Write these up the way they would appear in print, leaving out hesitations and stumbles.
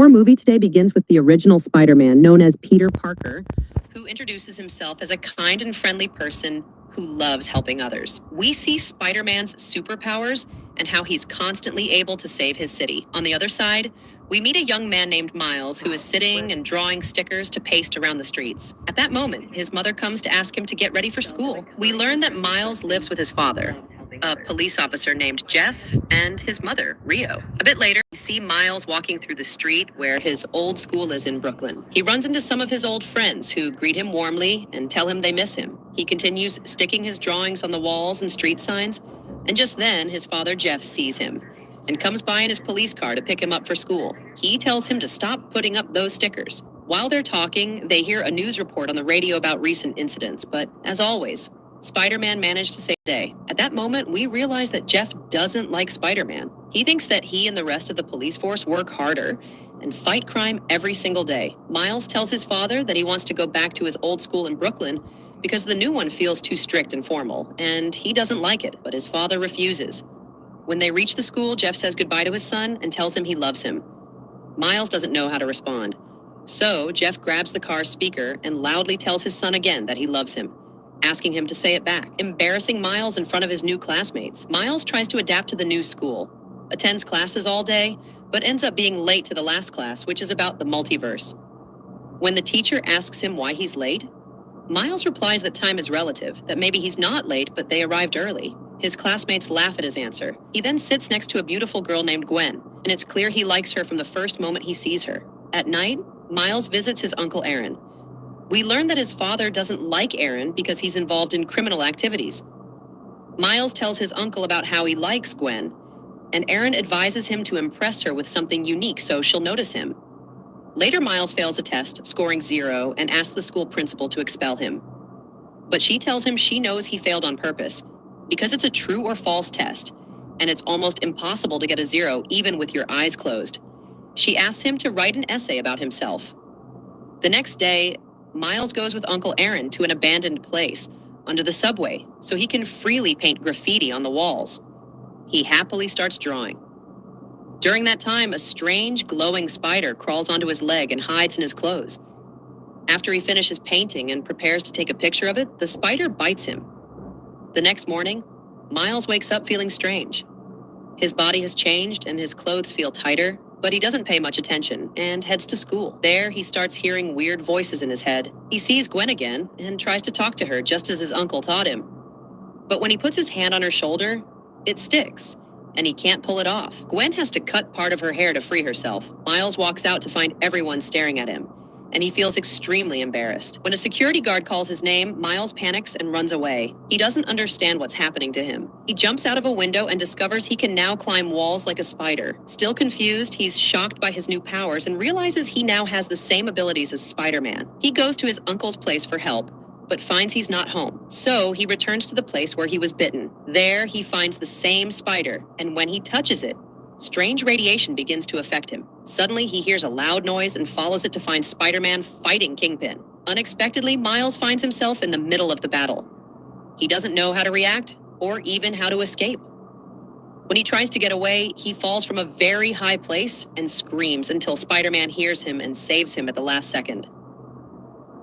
Our movie today begins with the original Spider-Man, known as Peter Parker, who introduces himself as a kind and friendly person who loves helping others. We see Spider-Man's superpowers and how he's constantly able to save his city. On the other side, we meet a young man named Miles who is sitting and drawing stickers to paste around the streets. At that moment, his mother comes to ask him to get ready for school. We learn that Miles lives with his father, a police officer named Jeff, and his mother, Rio. A bit later, we see Miles walking through the street where his old school is in Brooklyn. He runs into some of his old friends who greet him warmly and tell him they miss him. He continues sticking his drawings on the walls and street signs, and just then his father, Jeff, sees him and comes by in his police car to pick him up for school. He tells him to stop putting up those stickers. While they're talking, they hear a news report on the radio about recent incidents, but as always, Spider-Man managed to save the day. At that moment, we realize that Jeff doesn't like Spider-Man. He thinks that he and the rest of the police force work harder and fight crime every single day. Miles tells his father that he wants to go back to his old school in Brooklyn because the new one feels too strict and formal, and he doesn't like it, but his father refuses. When they reach the school, Jeff says goodbye to his son and tells him he loves him. Miles doesn't know how to respond. So Jeff grabs the car's speaker and loudly tells his son again that he loves him, asking him to say it back, embarrassing Miles in front of his new classmates. Miles tries to adapt to the new school, attends classes all day, but ends up being late to the last class, which is about the multiverse. When the teacher asks him why he's late, Miles replies that time is relative, that maybe he's not late, but they arrived early. His classmates laugh at his answer. He then sits next to a beautiful girl named Gwen, and it's clear he likes her from the first moment he sees her. At night, Miles visits his uncle Aaron. We learn that his father doesn't like Aaron because he's involved in criminal activities. Miles tells his uncle about how he likes Gwen, and Aaron advises him to impress her with something unique so she'll notice him. Later, Miles fails a test, scoring 0, and asks the school principal to expel him. But she tells him she knows he failed on purpose, because it's a true or false test, and it's almost impossible to get a 0 even with your eyes closed. She asks him to write an essay about himself. The next day, Miles goes with Uncle Aaron to an abandoned place under the subway so he can freely paint graffiti on the walls. He happily starts drawing. During that time, a strange glowing spider crawls onto his leg and hides in his clothes. After he finishes painting and prepares to take a picture of it, the spider bites him. The next morning, Miles wakes up feeling strange. His body has changed and his clothes feel tighter, but he doesn't pay much attention and heads to school. There, he starts hearing weird voices in his head. He sees Gwen again and tries to talk to her just as his uncle taught him. But when he puts his hand on her shoulder, it sticks, and he can't pull it off. Gwen has to cut part of her hair to free herself. Miles walks out to find everyone staring at him, and he feels extremely embarrassed. When a security guard calls his name, Miles panics and runs away. He doesn't understand what's happening to him. He jumps out of a window and discovers he can now climb walls like a spider. Still confused, he's shocked by his new powers and realizes he now has the same abilities as Spider-Man. He goes to his uncle's place for help, but finds he's not home. So he returns to the place where he was bitten. There, he finds the same spider, and when he touches it, strange radiation begins to affect him. Suddenly, he hears a loud noise and follows it to find Spider-Man fighting Kingpin. Unexpectedly, Miles finds himself in the middle of the battle. He doesn't know how to react or even how to escape. When he tries to get away, he falls from a very high place and screams until Spider-Man hears him and saves him at the last second.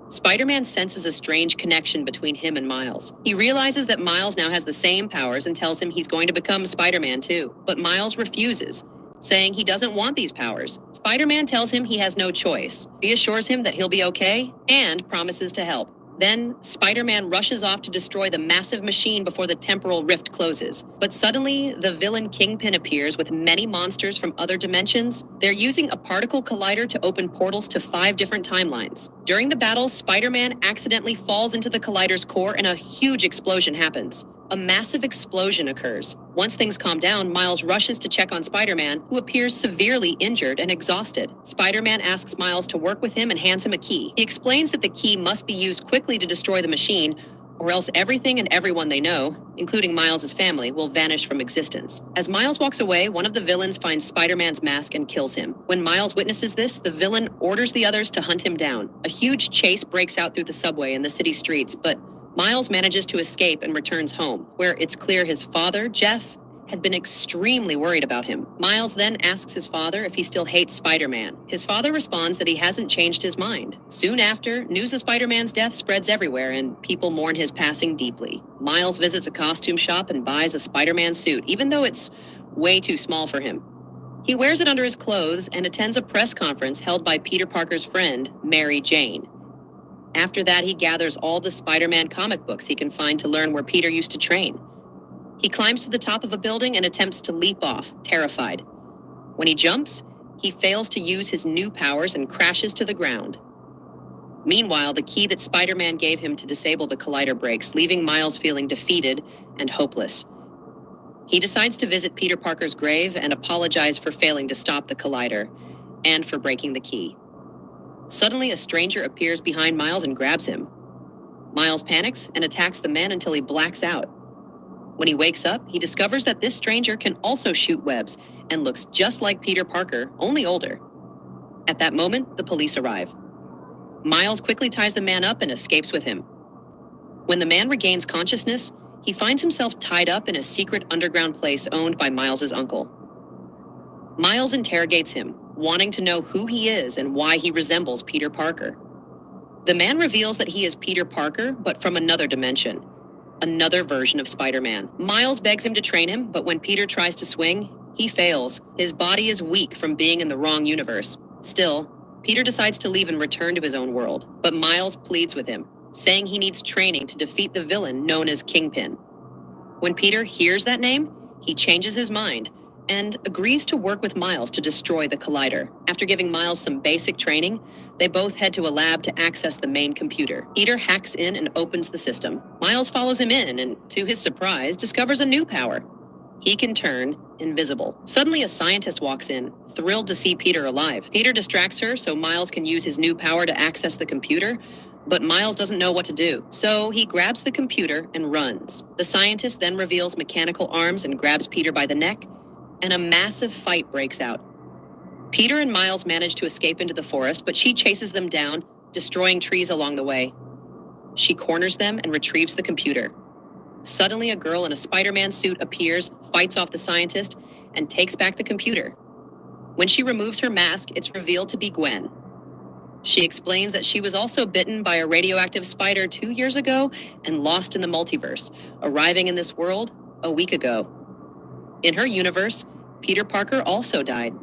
Spider-Man senses a strange connection between him and Miles. He realizes that Miles now has the same powers and tells him he's going to become Spider-Man too. But Miles refuses, saying he doesn't want these powers. Spider-Man tells him he has no choice, reassures him that he'll be okay, and promises to help. Then, Spider-Man rushes off to destroy the massive machine before the temporal rift closes. But suddenly, the villain Kingpin appears with many monsters from other dimensions. They're using a particle collider to open portals to 5 different timelines. During the battle, Spider-Man accidentally falls into the collider's core and a huge explosion happens. A massive explosion occurs. Once things calm down, Miles rushes to check on Spider-Man, who appears severely injured and exhausted. Spider-Man asks Miles to work with him and hands him a key. He explains that the key must be used quickly to destroy the machine, or else everything and everyone they know, including Miles' family, will vanish from existence. As Miles walks away, one of the villains finds Spider-Man's mask and kills him. When Miles witnesses this, the villain orders the others to hunt him down. A huge chase breaks out through the subway and the city streets, but Miles manages to escape and returns home, where it's clear his father, Jeff, had been extremely worried about him. Miles then asks his father if he still hates Spider-Man. His father responds that he hasn't changed his mind. Soon after, news of Spider-Man's death spreads everywhere and people mourn his passing deeply. Miles visits a costume shop and buys a Spider-Man suit, even though it's way too small for him. He wears it under his clothes and attends a press conference held by Peter Parker's friend, Mary Jane. After that, he gathers all the Spider-Man comic books he can find to learn where Peter used to train. He climbs to the top of a building and attempts to leap off, terrified. When he jumps, he fails to use his new powers and crashes to the ground. Meanwhile, the key that Spider-Man gave him to disable the collider breaks, leaving Miles feeling defeated and hopeless. He decides to visit Peter Parker's grave and apologize for failing to stop the collider and for breaking the key. Suddenly, a stranger appears behind Miles and grabs him. Miles panics and attacks the man until he blacks out. When he wakes up, he discovers that this stranger can also shoot webs and looks just like Peter Parker, only older. At that moment, the police arrive. Miles quickly ties the man up and escapes with him. When the man regains consciousness, he finds himself tied up in a secret underground place owned by Miles's uncle. Miles interrogates him, wanting to know who he is and why he resembles Peter Parker. The man reveals that he is Peter Parker, but from another dimension, another version of Spider-Man. Miles begs him to train him, but when Peter tries to swing, he fails. His body is weak from being in the wrong universe. Still, Peter decides to leave and return to his own world, but Miles pleads with him, saying he needs training to defeat the villain known as Kingpin. When Peter hears that name, he changes his mind and agrees to work with Miles to destroy the collider. After giving Miles some basic training, they both head to a lab to access the main computer. Peter hacks in and opens the system. Miles follows him in and, to his surprise, discovers a new power. He can turn invisible. Suddenly, a scientist walks in, thrilled to see Peter alive. Peter distracts her so Miles can use his new power to access the computer, but Miles doesn't know what to do, so he grabs the computer and runs. The scientist then reveals mechanical arms and grabs Peter by the neck, and a massive fight breaks out. Peter and Miles manage to escape into the forest, but she chases them down, destroying trees along the way. She corners them and retrieves the computer. Suddenly, a girl in a Spider-Man suit appears, fights off the scientist, and takes back the computer. When she removes her mask, it's revealed to be Gwen. She explains that she was also bitten by a radioactive spider 2 years ago and lost in the multiverse, arriving in this world a week ago. In her universe, Peter Parker also died.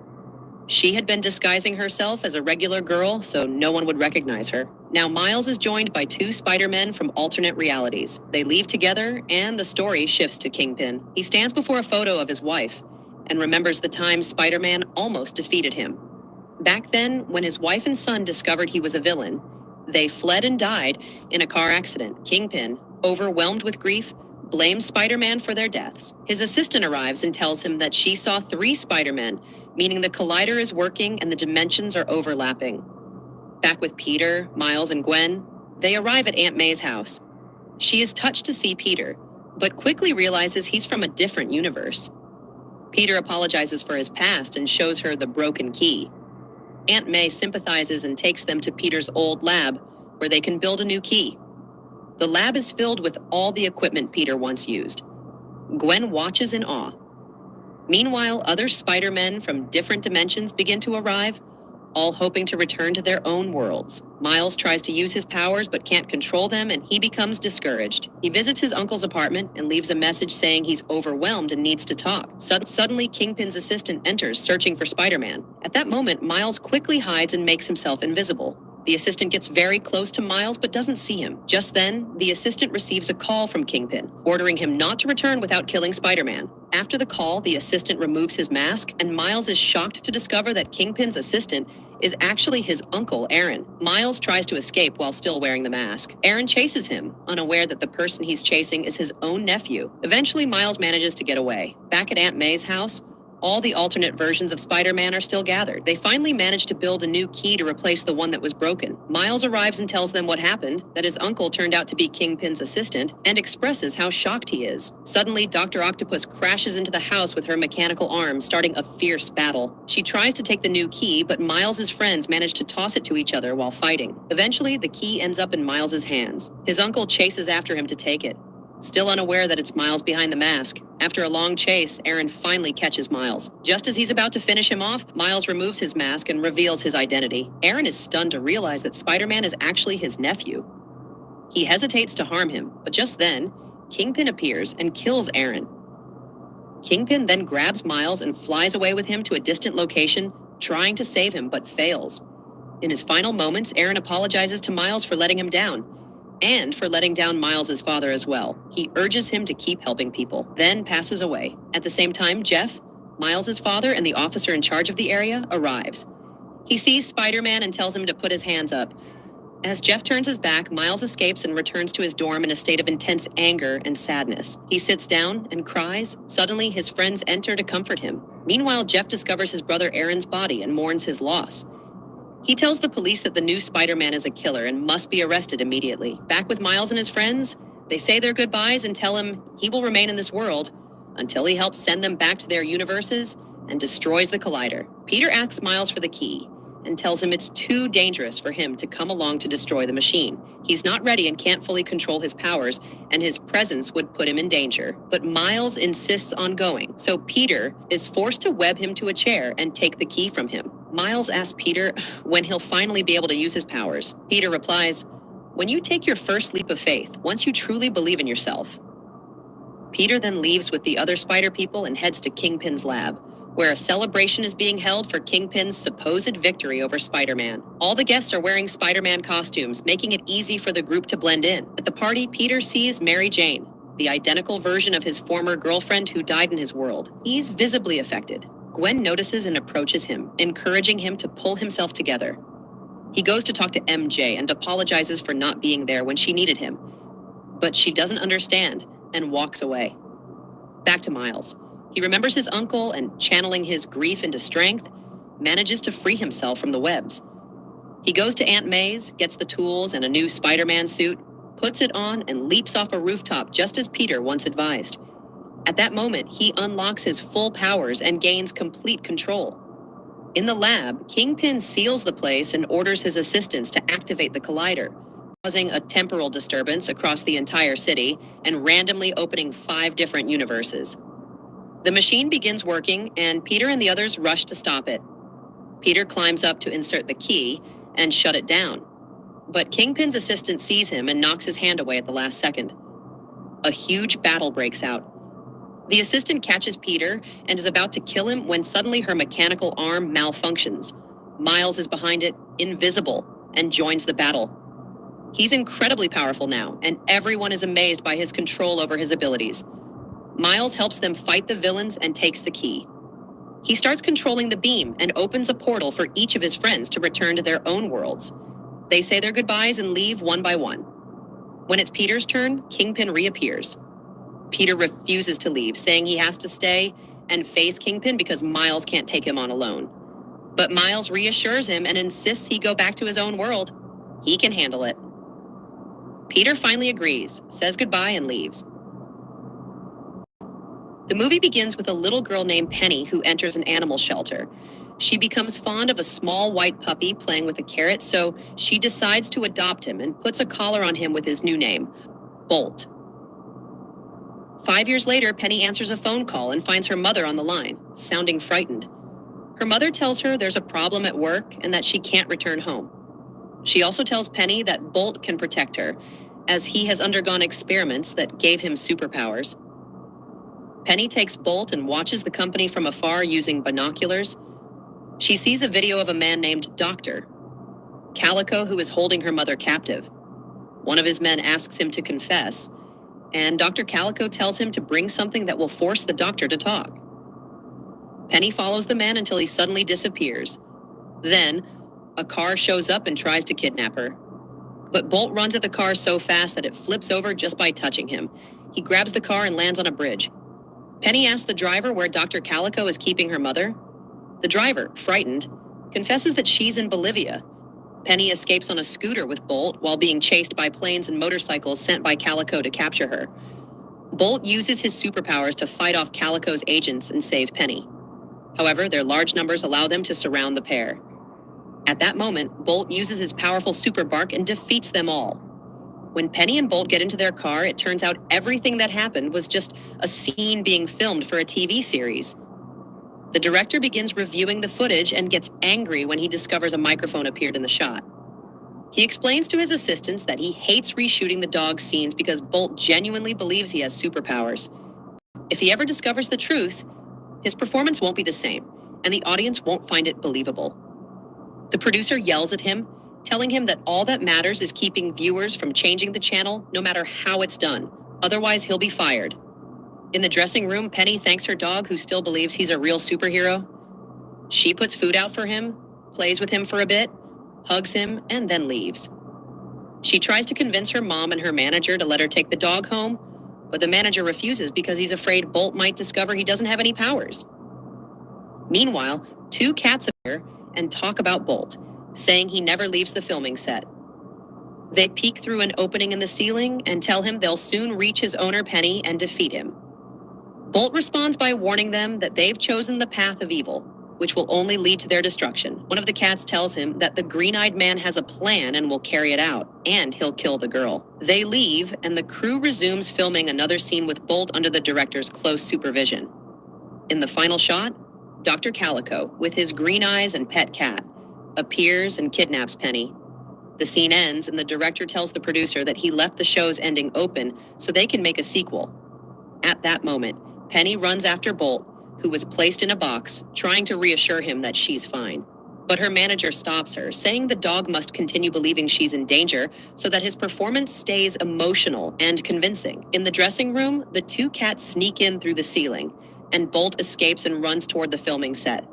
She had been disguising herself as a regular girl so no one would recognize her. Now Miles is joined by 2 Spider-Men from alternate realities. They leave together and the story shifts to Kingpin. He stands before a photo of his wife and remembers the time Spider-Man almost defeated him. Back then, when his wife and son discovered he was a villain, they fled and died in a car accident. Kingpin, overwhelmed with grief, blames Spider-Man for their deaths. His assistant arrives and tells him that she saw 3 Spider-Men, meaning the collider is working and the dimensions are overlapping. Back with Peter, Miles, and Gwen, they arrive at Aunt May's house. She is touched to see Peter, but quickly realizes he's from a different universe. Peter apologizes for his past and shows her the broken key. Aunt May sympathizes and takes them to Peter's old lab, where they can build a new key. The lab is filled with all the equipment Peter once used. Gwen watches in awe. Meanwhile, other Spider-Men from different dimensions begin to arrive, all hoping to return to their own worlds. Miles tries to use his powers but can't control them, and he becomes discouraged. He visits his uncle's apartment and leaves a message saying he's overwhelmed and needs to talk. Suddenly, Kingpin's assistant enters, searching for Spider-Man. At that moment, Miles quickly hides and makes himself invisible. The assistant gets very close to Miles but doesn't see him. Just then, the assistant receives a call from Kingpin, ordering him not to return without killing Spider-Man. After the call, the assistant removes his mask, and Miles is shocked to discover that Kingpin's assistant is actually his uncle, Aaron. Miles tries to escape while still wearing the mask. Aaron chases him, unaware that the person he's chasing is his own nephew. Eventually, Miles manages to get away. Back at Aunt May's house, all the alternate versions of Spider-Man are still gathered. They finally manage to build a new key to replace the one that was broken. Miles arrives and tells them what happened, that his uncle turned out to be Kingpin's assistant, and expresses how shocked he is. Suddenly, Dr. Octopus crashes into the house with her mechanical arm, starting a fierce battle. She tries to take the new key, but Miles's friends manage to toss it to each other while fighting. Eventually, the key ends up in Miles's hands. His uncle chases after him to take it. Still unaware that it's Miles behind the mask, after a long chase, Aaron finally catches Miles. Just as he's about to finish him off, Miles removes his mask and reveals his identity. Aaron is stunned to realize that Spider-Man is actually his nephew. He hesitates to harm him, but just then, Kingpin appears and kills Aaron. Kingpin then grabs Miles and flies away with him to a distant location, trying to save him, but fails. In his final moments, Aaron apologizes to Miles for letting him down, and for letting down Miles' father as well. He urges him to keep helping people, then passes away. At the same time, Jeff, Miles' father and the officer in charge of the area, arrives. He sees Spider-Man and tells him to put his hands up. As Jeff turns his back, Miles escapes and returns to his dorm in a state of intense anger and sadness. He sits down and cries. Suddenly, his friends enter to comfort him. Meanwhile, Jeff discovers his brother Aaron's body and mourns his loss. He tells the police that the new Spider-Man is a killer and must be arrested immediately. Back with Miles and his friends, they say their goodbyes and tell him he will remain in this world until he helps send them back to their universes and destroys the Collider. Peter asks Miles for the key and tells him it's too dangerous for him to come along to destroy the machine. He's not ready and can't fully control his powers, and his presence would put him in danger. But Miles insists on going, so Peter is forced to web him to a chair and take the key from him. Miles asks Peter when he'll finally be able to use his powers. Peter replies, "When you take your first leap of faith, once you truly believe in yourself." Peter then leaves with the other Spider people and heads to Kingpin's lab, where a celebration is being held for Kingpin's supposed victory over Spider-Man. All the guests are wearing Spider-Man costumes, making it easy for the group to blend in. At the party, Peter sees Mary Jane, the identical version of his former girlfriend who died in his world. He's visibly affected. Gwen notices and approaches him, encouraging him to pull himself together. He goes to talk to MJ and apologizes for not being there when she needed him. But she doesn't understand and walks away. Back to Miles. He remembers his uncle and, channeling his grief into strength, manages to free himself from the webs. He goes to Aunt May's, gets the tools and a new Spider-Man suit, puts it on, and leaps off a rooftop just as Peter once advised. At that moment, he unlocks his full powers and gains complete control. In the lab, Kingpin seals the place and orders his assistants to activate the Collider, causing a temporal disturbance across the entire city and randomly opening 5 different universes. The machine begins working, and Peter and the others rush to stop it. Peter climbs up to insert the key and shut it down. But Kingpin's assistant sees him and knocks his hand away at the last second. A huge battle breaks out. The assistant catches Peter and is about to kill him when suddenly her mechanical arm malfunctions. Miles is behind it, invisible, and joins the battle. He's incredibly powerful now, and everyone is amazed by his control over his abilities. Miles helps them fight the villains and takes the key. He starts controlling the beam and opens a portal for each of his friends to return to their own worlds. They say their goodbyes and leave one by one. When it's Peter's turn, Kingpin reappears. Peter refuses to leave, saying he has to stay and face Kingpin because Miles can't take him on alone. But Miles reassures him and insists he go back to his own world. He can handle it. Peter finally agrees, says goodbye, and leaves. The movie begins with a little girl named Penny who enters an animal shelter. She becomes fond of a small white puppy playing with a carrot, so she decides to adopt him and puts a collar on him with his new name, Bolt. 5 years later, Penny answers a phone call and finds her mother on the line, sounding frightened. Her mother tells her there's a problem at work and that she can't return home. She also tells Penny that Bolt can protect her, as he has undergone experiments that gave him superpowers. Penny takes Bolt and watches the company from afar using binoculars. She sees a video of a man named Doctor Calico, who is holding her mother captive. One of his men asks him to confess, and Dr. Calico tells him to bring something that will force the doctor to talk. Penny follows the man until he suddenly disappears. Then, a car shows up and tries to kidnap her. But Bolt runs at the car so fast that it flips over just by touching him. He grabs the car and lands on a bridge. Penny asks the driver where Dr. Calico is keeping her mother. The driver, frightened, confesses that she's in Bolivia. Penny escapes on a scooter with Bolt while being chased by planes and motorcycles sent by Calico to capture her. Bolt uses his superpowers to fight off Calico's agents and save Penny. However, their large numbers allow them to surround the pair. At that moment, Bolt uses his powerful super bark and defeats them all. When Penny and Bolt get into their car, it turns out everything that happened was just a scene being filmed for a TV series. The director begins reviewing the footage and gets angry when he discovers a microphone appeared in the shot. He explains to his assistants that he hates reshooting the dog scenes because Bolt genuinely believes he has superpowers. If he ever discovers the truth, his performance won't be the same, and the audience won't find it believable. The producer yells at him, telling him that all that matters is keeping viewers from changing the channel no matter how it's done. Otherwise, he'll be fired. In the dressing room, Penny thanks her dog, who still believes he's a real superhero. She puts food out for him, plays with him for a bit, hugs him, and then leaves. She tries to convince her mom and her manager to let her take the dog home, but the manager refuses because he's afraid Bolt might discover he doesn't have any powers. Meanwhile, two cats appear and talk about Bolt, saying he never leaves the filming set. They peek through an opening in the ceiling and tell him they'll soon reach his owner, Penny, and defeat him. Bolt responds by warning them that they've chosen the path of evil, which will only lead to their destruction. One of the cats tells him that the green-eyed man has a plan and will carry it out, and he'll kill the girl. They leave, and the crew resumes filming another scene with Bolt under the director's close supervision. In the final shot, Dr. Calico, with his green eyes and pet cat, appears and kidnaps Penny. The scene ends, and the director tells the producer that he left the show's ending open so they can make a sequel. At that moment, Penny runs after Bolt, who was placed in a box, trying to reassure him that she's fine. But her manager stops her, saying the dog must continue believing she's in danger so that his performance stays emotional and convincing. In the dressing room, the two cats sneak in through the ceiling, and Bolt escapes and runs toward the filming set.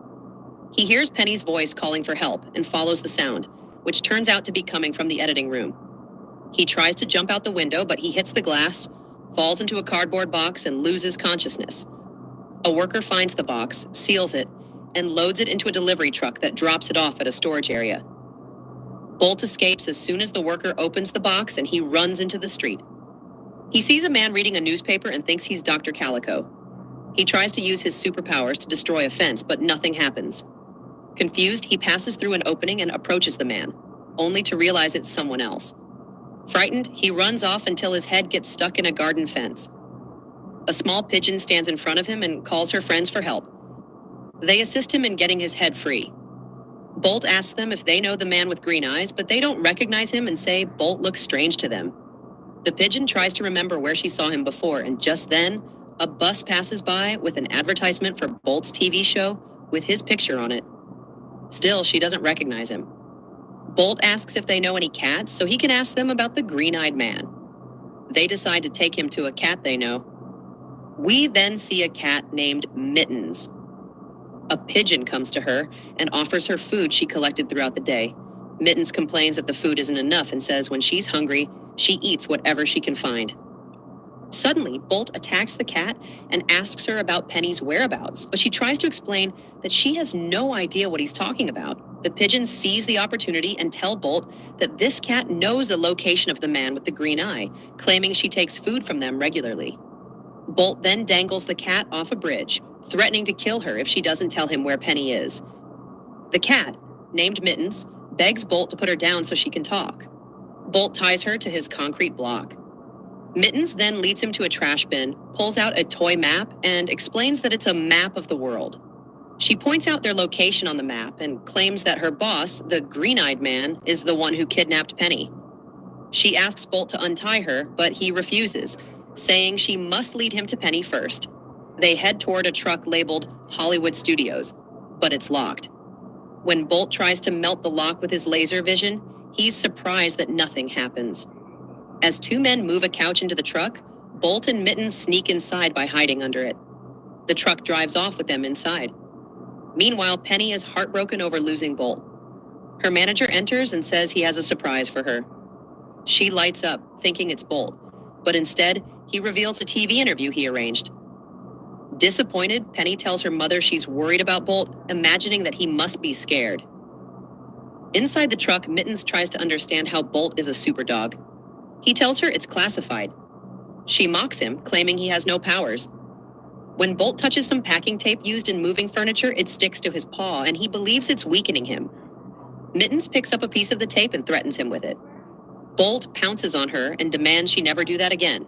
He hears Penny's voice calling for help and follows the sound, which turns out to be coming from the editing room. He tries to jump out the window, but he hits the glass, falls into a cardboard box, and loses consciousness. A worker finds the box, seals it, and loads it into a delivery truck that drops it off at a storage area. Bolt escapes as soon as the worker opens the box, and he runs into the street. He sees a man reading a newspaper and thinks he's Dr. Calico. He tries to use his superpowers to destroy a fence, but nothing happens. Confused, he passes through an opening and approaches the man, only to realize it's someone else. Frightened, he runs off until his head gets stuck in a garden fence. A small pigeon stands in front of him and calls her friends for help. They assist him in getting his head free. Bolt asks them if they know the man with green eyes, but they don't recognize him and say Bolt looks strange to them. The pigeon tries to remember where she saw him before, and just then, a bus passes by with an advertisement for Bolt's TV show with his picture on it. Still, she doesn't recognize him. Bolt asks if they know any cats so he can ask them about the green-eyed man. They decide to take him to a cat they know. We then see a cat named Mittens. A pigeon comes to her and offers her food she collected throughout the day. Mittens complains that the food isn't enough and says when she's hungry, she eats whatever she can find. Suddenly, Bolt attacks the cat and asks her about Penny's whereabouts, but she tries to explain that she has no idea what he's talking about. The pigeon sees the opportunity and tells Bolt that this cat knows the location of the man with the green eye, claiming she takes food from them regularly. Bolt then dangles the cat off a bridge, threatening to kill her if she doesn't tell him where Penny is. The cat, named Mittens, begs Bolt to put her down so she can talk. Bolt ties her to his concrete block. Mittens then leads him to a trash bin, pulls out a toy map, and explains that it's a map of the world. She points out their location on the map and claims that her boss, the green-eyed man, is the one who kidnapped Penny. She asks Bolt to untie her, but he refuses, saying she must lead him to Penny first. They head toward a truck labeled Hollywood Studios, but it's locked. When Bolt tries to melt the lock with his laser vision, he's surprised that nothing happens. As two men move a couch into the truck, Bolt and Mittens sneak inside by hiding under it. The truck drives off with them inside. Meanwhile, Penny is heartbroken over losing Bolt. Her manager enters and says he has a surprise for her. She lights up, thinking it's Bolt, but instead, he reveals a TV interview he arranged. Disappointed, Penny tells her mother she's worried about Bolt, imagining that he must be scared. Inside the truck, Mittens tries to understand how Bolt is a superdog. He tells her it's classified. She mocks him, claiming he has no powers. When Bolt touches some packing tape used in moving furniture, it sticks to his paw, and he believes it's weakening him. Mittens picks up a piece of the tape and threatens him with it. Bolt pounces on her and demands she never do that again.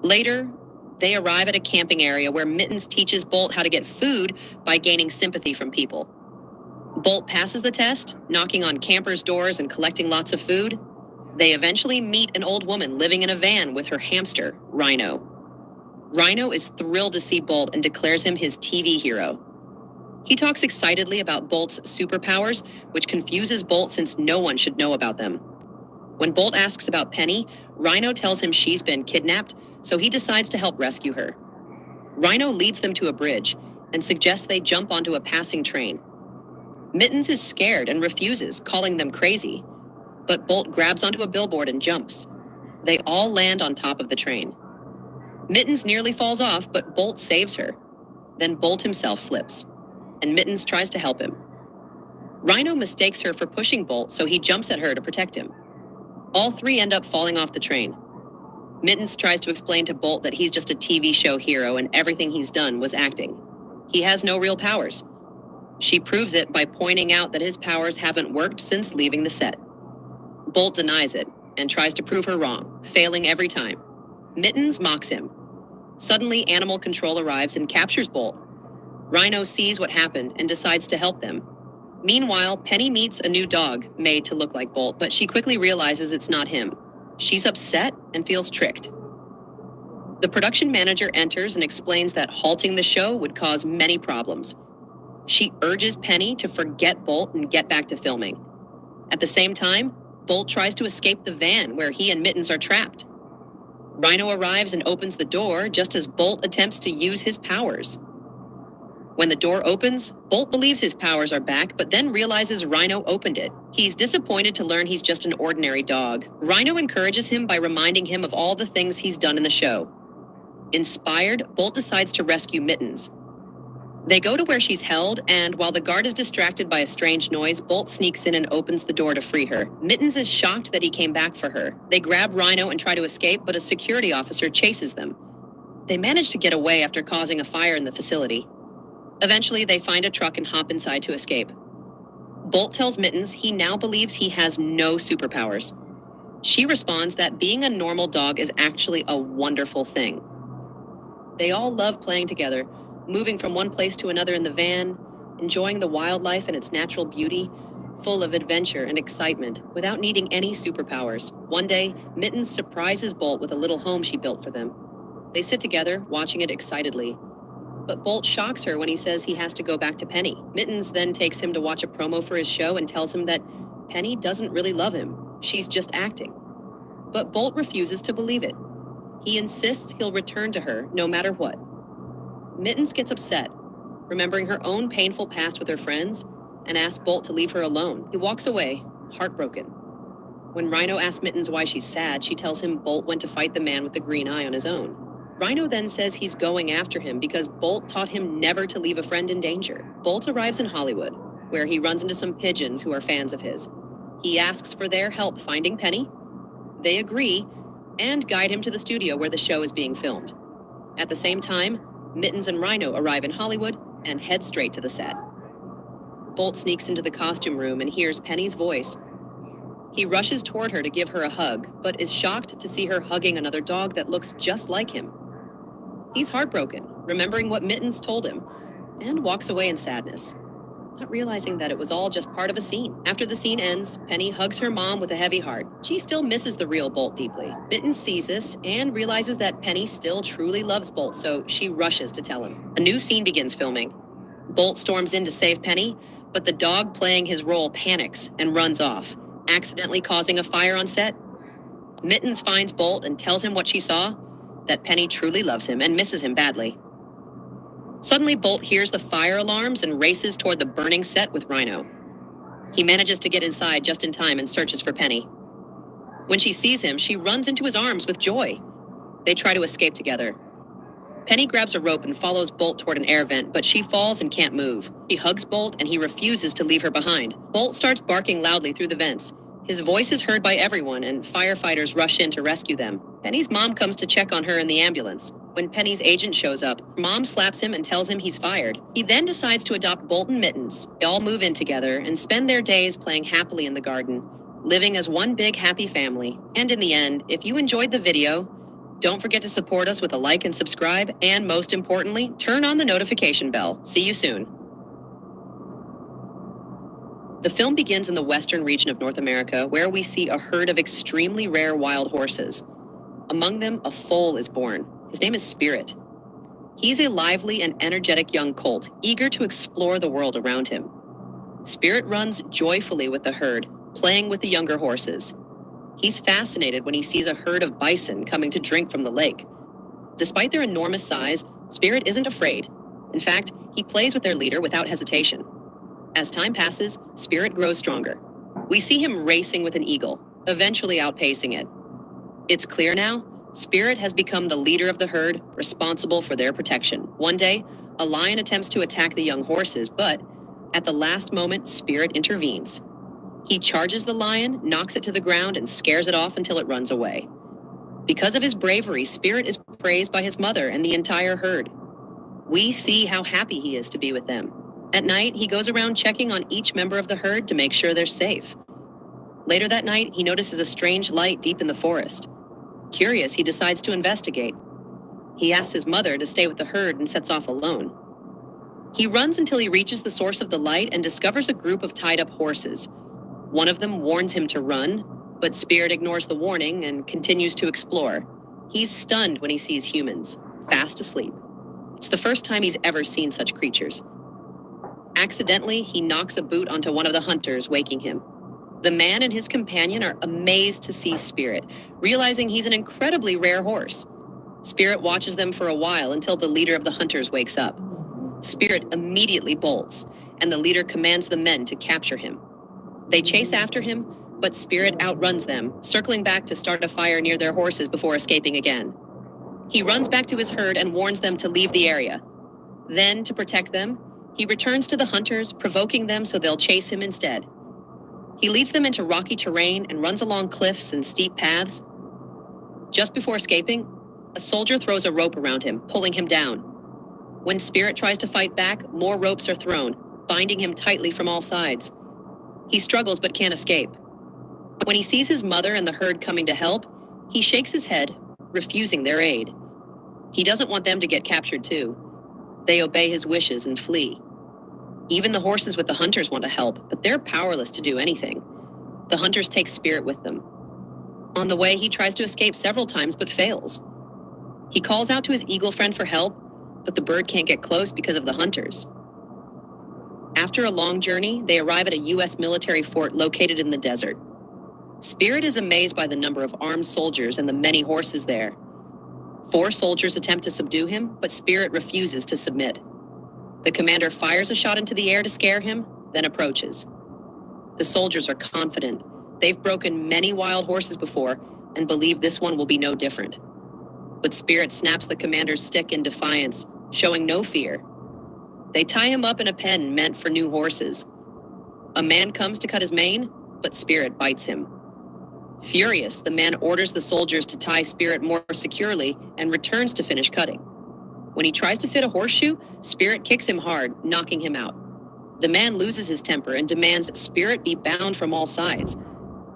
Later, they arrive at a camping area where Mittens teaches Bolt how to get food by gaining sympathy from people. Bolt passes the test, knocking on campers' doors and collecting lots of food. They eventually meet an old woman living in a van with her hamster, Rhino. Rhino is thrilled to see Bolt and declares him his TV hero. He talks excitedly about Bolt's superpowers, which confuses Bolt since no one should know about them. When Bolt asks about Penny, Rhino tells him she's been kidnapped, so he decides to help rescue her. Rhino leads them to a bridge and suggests they jump onto a passing train. Mittens is scared and refuses, calling them crazy. But Bolt grabs onto a billboard and jumps. They all land on top of the train. Mittens nearly falls off, but Bolt saves her. Then Bolt himself slips, and Mittens tries to help him. Rhino mistakes her for pushing Bolt, so he jumps at her to protect him. All three end up falling off the train. Mittens tries to explain to Bolt that he's just a TV show hero and everything he's done was acting. He has no real powers. She proves it by pointing out that his powers haven't worked since leaving the set. Bolt denies it and tries to prove her wrong, failing every time. Mittens mocks him. Suddenly, animal control arrives and captures Bolt. Rhino sees what happened and decides to help them. Meanwhile, Penny meets a new dog made to look like Bolt, but she quickly realizes it's not him. She's upset and feels tricked. The production manager enters and explains that halting the show would cause many problems. She urges Penny to forget Bolt and get back to filming. At the same time, Bolt tries to escape the van where he and Mittens are trapped. Rhino arrives and opens the door just as Bolt attempts to use his powers. When the door opens, Bolt believes his powers are back, but then realizes Rhino opened it. He's disappointed to learn he's just an ordinary dog. Rhino encourages him by reminding him of all the things he's done in the show. Inspired, Bolt decides to rescue Mittens. They go to where she's held, and while the guard is distracted by a strange noise, Bolt sneaks in and opens the door to free her. Mittens is shocked that he came back for her. They grab Rhino and try to escape, but a security officer chases them. They manage to get away after causing a fire in the facility. Eventually, they find a truck and hop inside to escape. Bolt tells Mittens he now believes he has no superpowers. She responds that being a normal dog is actually a wonderful thing. They all love playing together, moving from one place to another in the van, enjoying the wildlife and its natural beauty, full of adventure and excitement, without needing any superpowers. One day, Mittens surprises Bolt with a little home she built for them. They sit together, watching it excitedly. But Bolt shocks her when he says he has to go back to Penny. Mittens then takes him to watch a promo for his show and tells him that Penny doesn't really love him. She's just acting. But Bolt refuses to believe it. He insists he'll return to her no matter what. Mittens gets upset, remembering her own painful past with her friends, and asks Bolt to leave her alone. He walks away, heartbroken. When Rhino asks Mittens why she's sad, she tells him Bolt went to fight the man with the green eye on his own. Rhino then says he's going after him because Bolt taught him never to leave a friend in danger. Bolt arrives in Hollywood, where he runs into some pigeons who are fans of his. He asks for their help finding Penny. They agree and guide him to the studio where the show is being filmed. At the same time, Mittens and Rhino arrive in Hollywood and head straight to the set. Bolt sneaks into the costume room and hears Penny's voice. He rushes toward her to give her a hug, but is shocked to see her hugging another dog that looks just like him. He's heartbroken, remembering what Mittens told him, and walks away in sadness, not realizing that it was all just part of a scene. After the scene ends, Penny hugs her mom with a heavy heart. She still misses the real Bolt deeply. Mittens sees this and realizes that Penny still truly loves Bolt, so she rushes to tell him. A new scene begins filming. Bolt storms in to save Penny, but the dog playing his role panics and runs off, accidentally causing a fire on set. Mittens finds Bolt and tells him what she saw, that Penny truly loves him and misses him badly. Suddenly, Bolt hears the fire alarms and races toward the burning set with Rhino. He manages to get inside just in time and searches for Penny. When she sees him, she runs into his arms with joy. They try to escape together. Penny grabs a rope and follows Bolt toward an air vent, but she falls and can't move. She hugs Bolt and he refuses to leave her behind. Bolt starts barking loudly through the vents. His voice is heard by everyone and firefighters rush in to rescue them. Penny's mom comes to check on her in the ambulance. When Penny's agent shows up, Mom slaps him and tells him he's fired. He then decides to adopt Bolt and Mittens. They all move in together and spend their days playing happily in the garden, living as one big happy family. And in the end, if you enjoyed the video, don't forget to support us with a like and subscribe, and most importantly, turn on the notification bell. See you soon. The film begins in the western region of North America, where we see a herd of extremely rare wild horses. Among them, a foal is born. His name is Spirit. He's a lively and energetic young colt, eager to explore the world around him. Spirit runs joyfully with the herd, playing with the younger horses. He's fascinated when he sees a herd of bison coming to drink from the lake. Despite their enormous size, Spirit isn't afraid. In fact, he plays with their leader without hesitation. As time passes, Spirit grows stronger. We see him racing with an eagle, eventually outpacing it. It's clear now, Spirit has become the leader of the herd, responsible for their protection. One day, a lion attempts to attack the young horses, but at the last moment, Spirit intervenes. He charges the lion, knocks it to the ground, and scares it off until it runs away. Because of his bravery, Spirit is praised by his mother and the entire herd. We see how happy he is to be with them. At night, he goes around checking on each member of the herd to make sure they're safe. Later that night, he notices a strange light deep in the forest. Curious, he decides to investigate. He asks his mother to stay with the herd and sets off alone. He runs until he reaches the source of the light and discovers a group of tied-up horses. One of them warns him to run, but Spirit ignores the warning and continues to explore. He's stunned when he sees humans, fast asleep. It's the first time he's ever seen such creatures. Accidentally, he knocks a boot onto one of the hunters, waking him. The man and his companion are amazed to see Spirit, realizing he's an incredibly rare horse. Spirit watches them for a while until the leader of the hunters wakes up. Spirit immediately bolts, and the leader commands the men to capture him. They chase after him, but Spirit outruns them, circling back to start a fire near their horses before escaping again. He runs back to his herd and warns them to leave the area. Then, to protect them, he returns to the hunters, provoking them so they'll chase him instead. He leads them into rocky terrain and runs along cliffs and steep paths. Just before escaping, a soldier throws a rope around him, pulling him down. When Spirit tries to fight back, more ropes are thrown, binding him tightly from all sides. He struggles but can't escape. When he sees his mother and the herd coming to help, he shakes his head, refusing their aid. He doesn't want them to get captured too. They obey his wishes and flee. Even the horses with the hunters want to help, but they're powerless to do anything. The hunters take Spirit with them. On the way, he tries to escape several times but fails. He calls out to his eagle friend for help, but the bird can't get close because of the hunters. After a long journey, they arrive at a U.S. military fort located in the desert. Spirit is amazed by the number of armed soldiers and the many horses there. 4 soldiers attempt to subdue him, but Spirit refuses to submit. The commander fires a shot into the air to scare him, then approaches. The soldiers are confident. They've broken many wild horses before and believe this one will be no different. But Spirit snaps the commander's stick in defiance, showing no fear. They tie him up in a pen meant for new horses. A man comes to cut his mane, but Spirit bites him. Furious, the man orders the soldiers to tie Spirit more securely and returns to finish cutting. When he tries to fit a horseshoe, Spirit kicks him hard, knocking him out. The man loses his temper and demands Spirit be bound from all sides.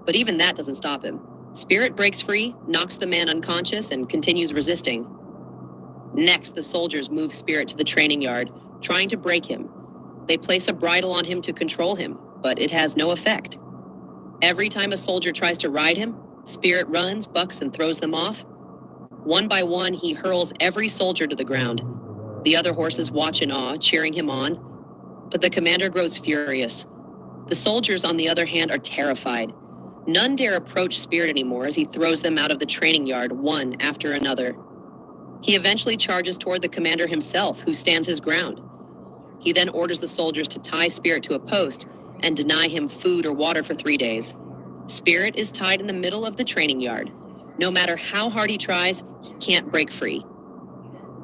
But even that doesn't stop him. Spirit breaks free, knocks the man unconscious, and continues resisting. Next, the soldiers move Spirit to the training yard, trying to break him. They place a bridle on him to control him, but it has no effect. Every time a soldier tries to ride him, Spirit runs, bucks, and throws them off. One by one, he hurls every soldier to the ground. The other horses watch in awe, cheering him on. But the commander grows furious. The soldiers, on the other hand, are terrified. None dare approach Spirit anymore as he throws them out of the training yard, one after another. He eventually charges toward the commander himself, who stands his ground. He then orders the soldiers to tie Spirit to a post and deny him food or water for 3 days. Spirit is tied in the middle of the training yard. No matter how hard he tries, he can't break free.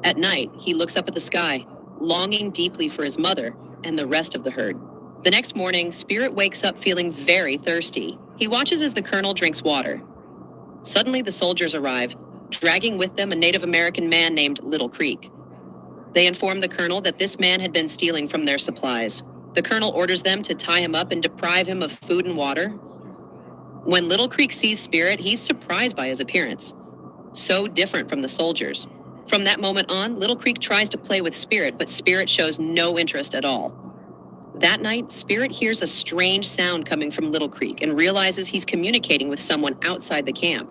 At night, he looks up at the sky, longing deeply for his mother and the rest of the herd. The next morning, Spirit wakes up feeling very thirsty. He watches as the colonel drinks water. Suddenly, the soldiers arrive, dragging with them a Native American man named Little Creek. They inform the colonel that this man had been stealing from their supplies. The colonel orders them to tie him up and deprive him of food and water. When Little Creek sees Spirit, he's surprised by his appearance. So different from the soldiers. From that moment on, Little Creek tries to play with Spirit, but Spirit shows no interest at all. That night, Spirit hears a strange sound coming from Little Creek and realizes he's communicating with someone outside the camp.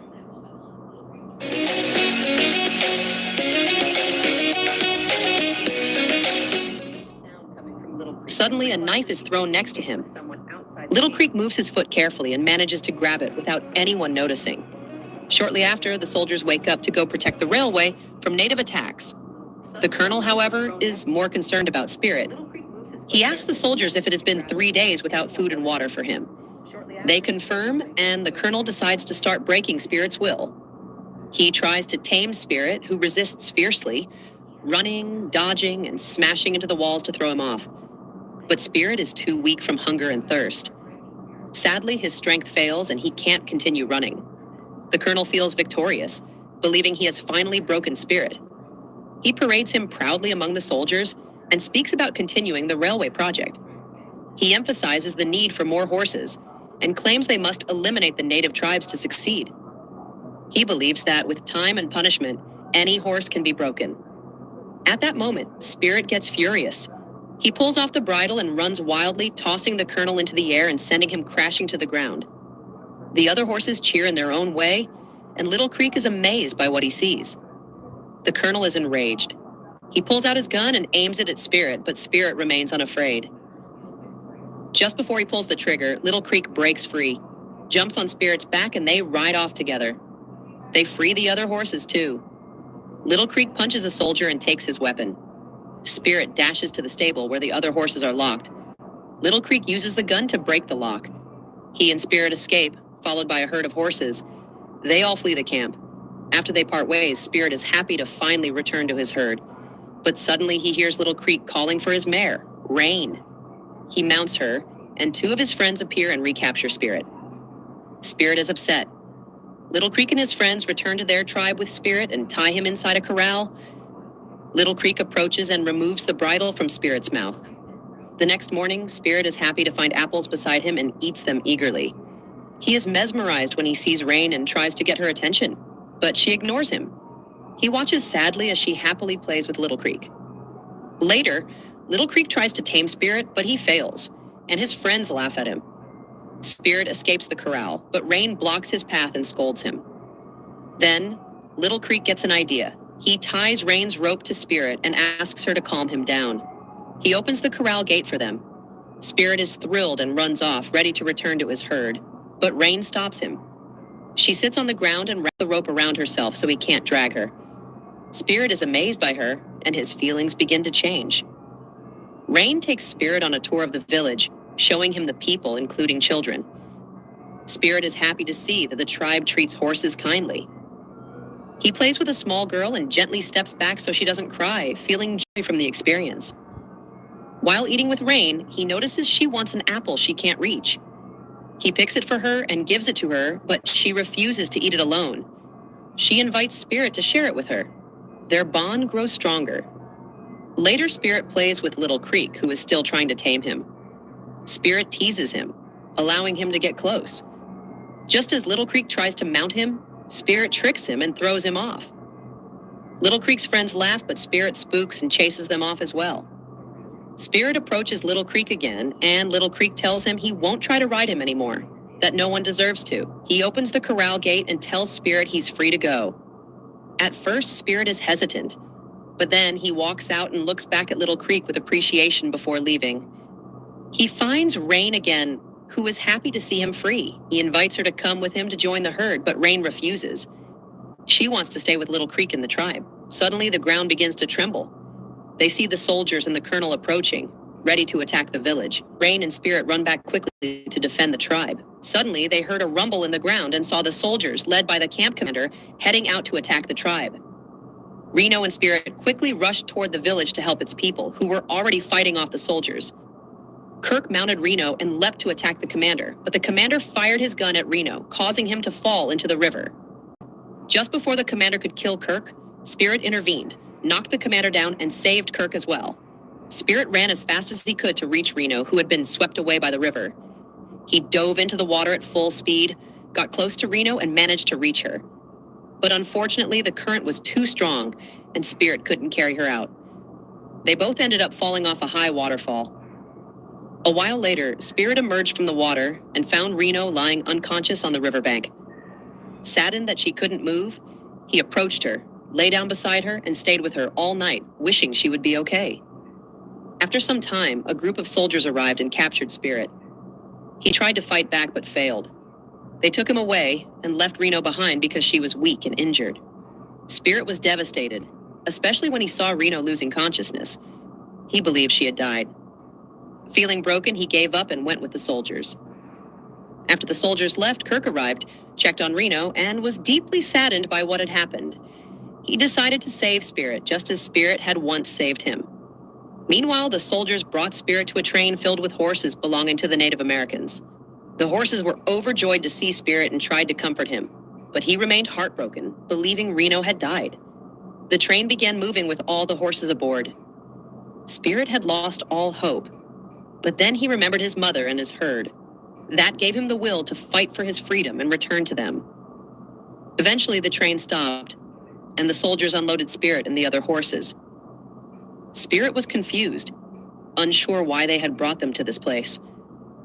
Suddenly, a knife is thrown next to him. Little Creek moves his foot carefully and manages to grab it without anyone noticing. Shortly after, the soldiers wake up to go protect the railway from native attacks. The colonel, however, is more concerned about Spirit. He asks the soldiers if it has been 3 days without food and water for him. They confirm, and the colonel decides to start breaking Spirit's will. He tries to tame Spirit, who resists fiercely, running, dodging, and smashing into the walls to throw him off. But Spirit is too weak from hunger and thirst. Sadly, his strength fails and he can't continue running. The colonel feels victorious, believing he has finally broken Spirit. He parades him proudly among the soldiers and speaks about continuing the railway project. He emphasizes the need for more horses and claims they must eliminate the native tribes to succeed. He believes that with time and punishment, any horse can be broken. At that moment, Spirit gets furious. He pulls off the bridle and runs wildly, tossing the colonel into the air and sending him crashing to the ground. The other horses cheer in their own way, and Little Creek is amazed by what he sees. The colonel is enraged. He pulls out his gun and aims it at Spirit, but Spirit remains unafraid. Just before he pulls the trigger, Little Creek breaks free, jumps on Spirit's back, and they ride off together. They free the other horses, too. Little Creek punches a soldier and takes his weapon. Spirit dashes to the stable where the other horses are locked. Little Creek uses the gun to break the lock. He and Spirit escape, followed by a herd of horses. They all flee the camp. After they part ways, Spirit is happy to finally return to his herd. But suddenly he hears Little Creek calling for his mare, Rain. He mounts her, and 2 of his friends appear and recapture Spirit. Spirit is upset. Little Creek and his friends return to their tribe with Spirit and tie him inside a corral. Little Creek approaches and removes the bridle from Spirit's mouth. The next morning, Spirit is happy to find apples beside him and eats them eagerly. He is mesmerized when he sees Rain and tries to get her attention, but she ignores him. He watches sadly as she happily plays with Little Creek. Later, Little Creek tries to tame Spirit, but he fails, and his friends laugh at him. Spirit escapes the corral, but Rain blocks his path and scolds him. Then, Little Creek gets an idea. He ties Rain's rope to Spirit and asks her to calm him down. He opens the corral gate for them. Spirit is thrilled and runs off, ready to return to his herd, but Rain stops him. She sits on the ground and wraps the rope around herself so he can't drag her. Spirit is amazed by her, and his feelings begin to change. Rain takes Spirit on a tour of the village, showing him the people, including children. Spirit is happy to see that the tribe treats horses kindly. He plays with a small girl and gently steps back so she doesn't cry, feeling joy from the experience. While eating with Rain, he notices she wants an apple she can't reach. He picks it for her and gives it to her, but she refuses to eat it alone. She invites Spirit to share it with her. Their bond grows stronger. Later, Spirit plays with Little Creek, who is still trying to tame him. Spirit teases him, allowing him to get close. Just as Little Creek tries to mount him, Spirit tricks him and throws him off. Little Creek's friends laugh, but Spirit spooks and chases them off as well. Spirit approaches Little Creek again, and Little Creek tells him he won't try to ride him anymore, that no one deserves to. He opens the corral gate and tells Spirit he's free to go. At first, Spirit is hesitant, but then he walks out and looks back at Little Creek with appreciation before leaving. He finds Rain again, who is happy to see him free. He invites her to come with him to join the herd, but Rain refuses. She wants to stay with Little Creek in the tribe. Suddenly, the ground begins to tremble. They see the soldiers and the colonel approaching, ready to attack the village. Rain and Spirit run back quickly to defend the tribe. Suddenly, they heard a rumble in the ground and saw the soldiers, led by the camp commander, heading out to attack the tribe. Reno and Spirit quickly rushed toward the village to help its people, who were already fighting off the soldiers. Kirk mounted Reno and leapt to attack the commander, but the commander fired his gun at Reno, causing him to fall into the river. Just before the commander could kill Kirk, Spirit intervened, knocked the commander down, and saved Kirk as well. Spirit ran as fast as he could to reach Reno, who had been swept away by the river. He dove into the water at full speed, got close to Reno, and managed to reach her. But unfortunately, the current was too strong, and Spirit couldn't carry her out. They both ended up falling off a high waterfall. A while later, Spirit emerged from the water and found Reno lying unconscious on the riverbank. Saddened that she couldn't move, he approached her, lay down beside her, and stayed with her all night, wishing she would be okay. After some time, a group of soldiers arrived and captured Spirit. He tried to fight back but failed. They took him away and left Reno behind because she was weak and injured. Spirit was devastated, especially when he saw Reno losing consciousness. He believed she had died. Feeling broken, he gave up and went with the soldiers. After the soldiers left, Kirk arrived, checked on Reno, and was deeply saddened by what had happened. He decided to save Spirit, just as Spirit had once saved him. Meanwhile, the soldiers brought Spirit to a train filled with horses belonging to the Native Americans. The horses were overjoyed to see Spirit and tried to comfort him, but he remained heartbroken, believing Reno had died. The train began moving with all the horses aboard. Spirit had lost all hope, but then he remembered his mother and his herd. That gave him the will to fight for his freedom and return to them. Eventually, the train stopped, and the soldiers unloaded Spirit and the other horses. Spirit was confused, unsure why they had brought them to this place,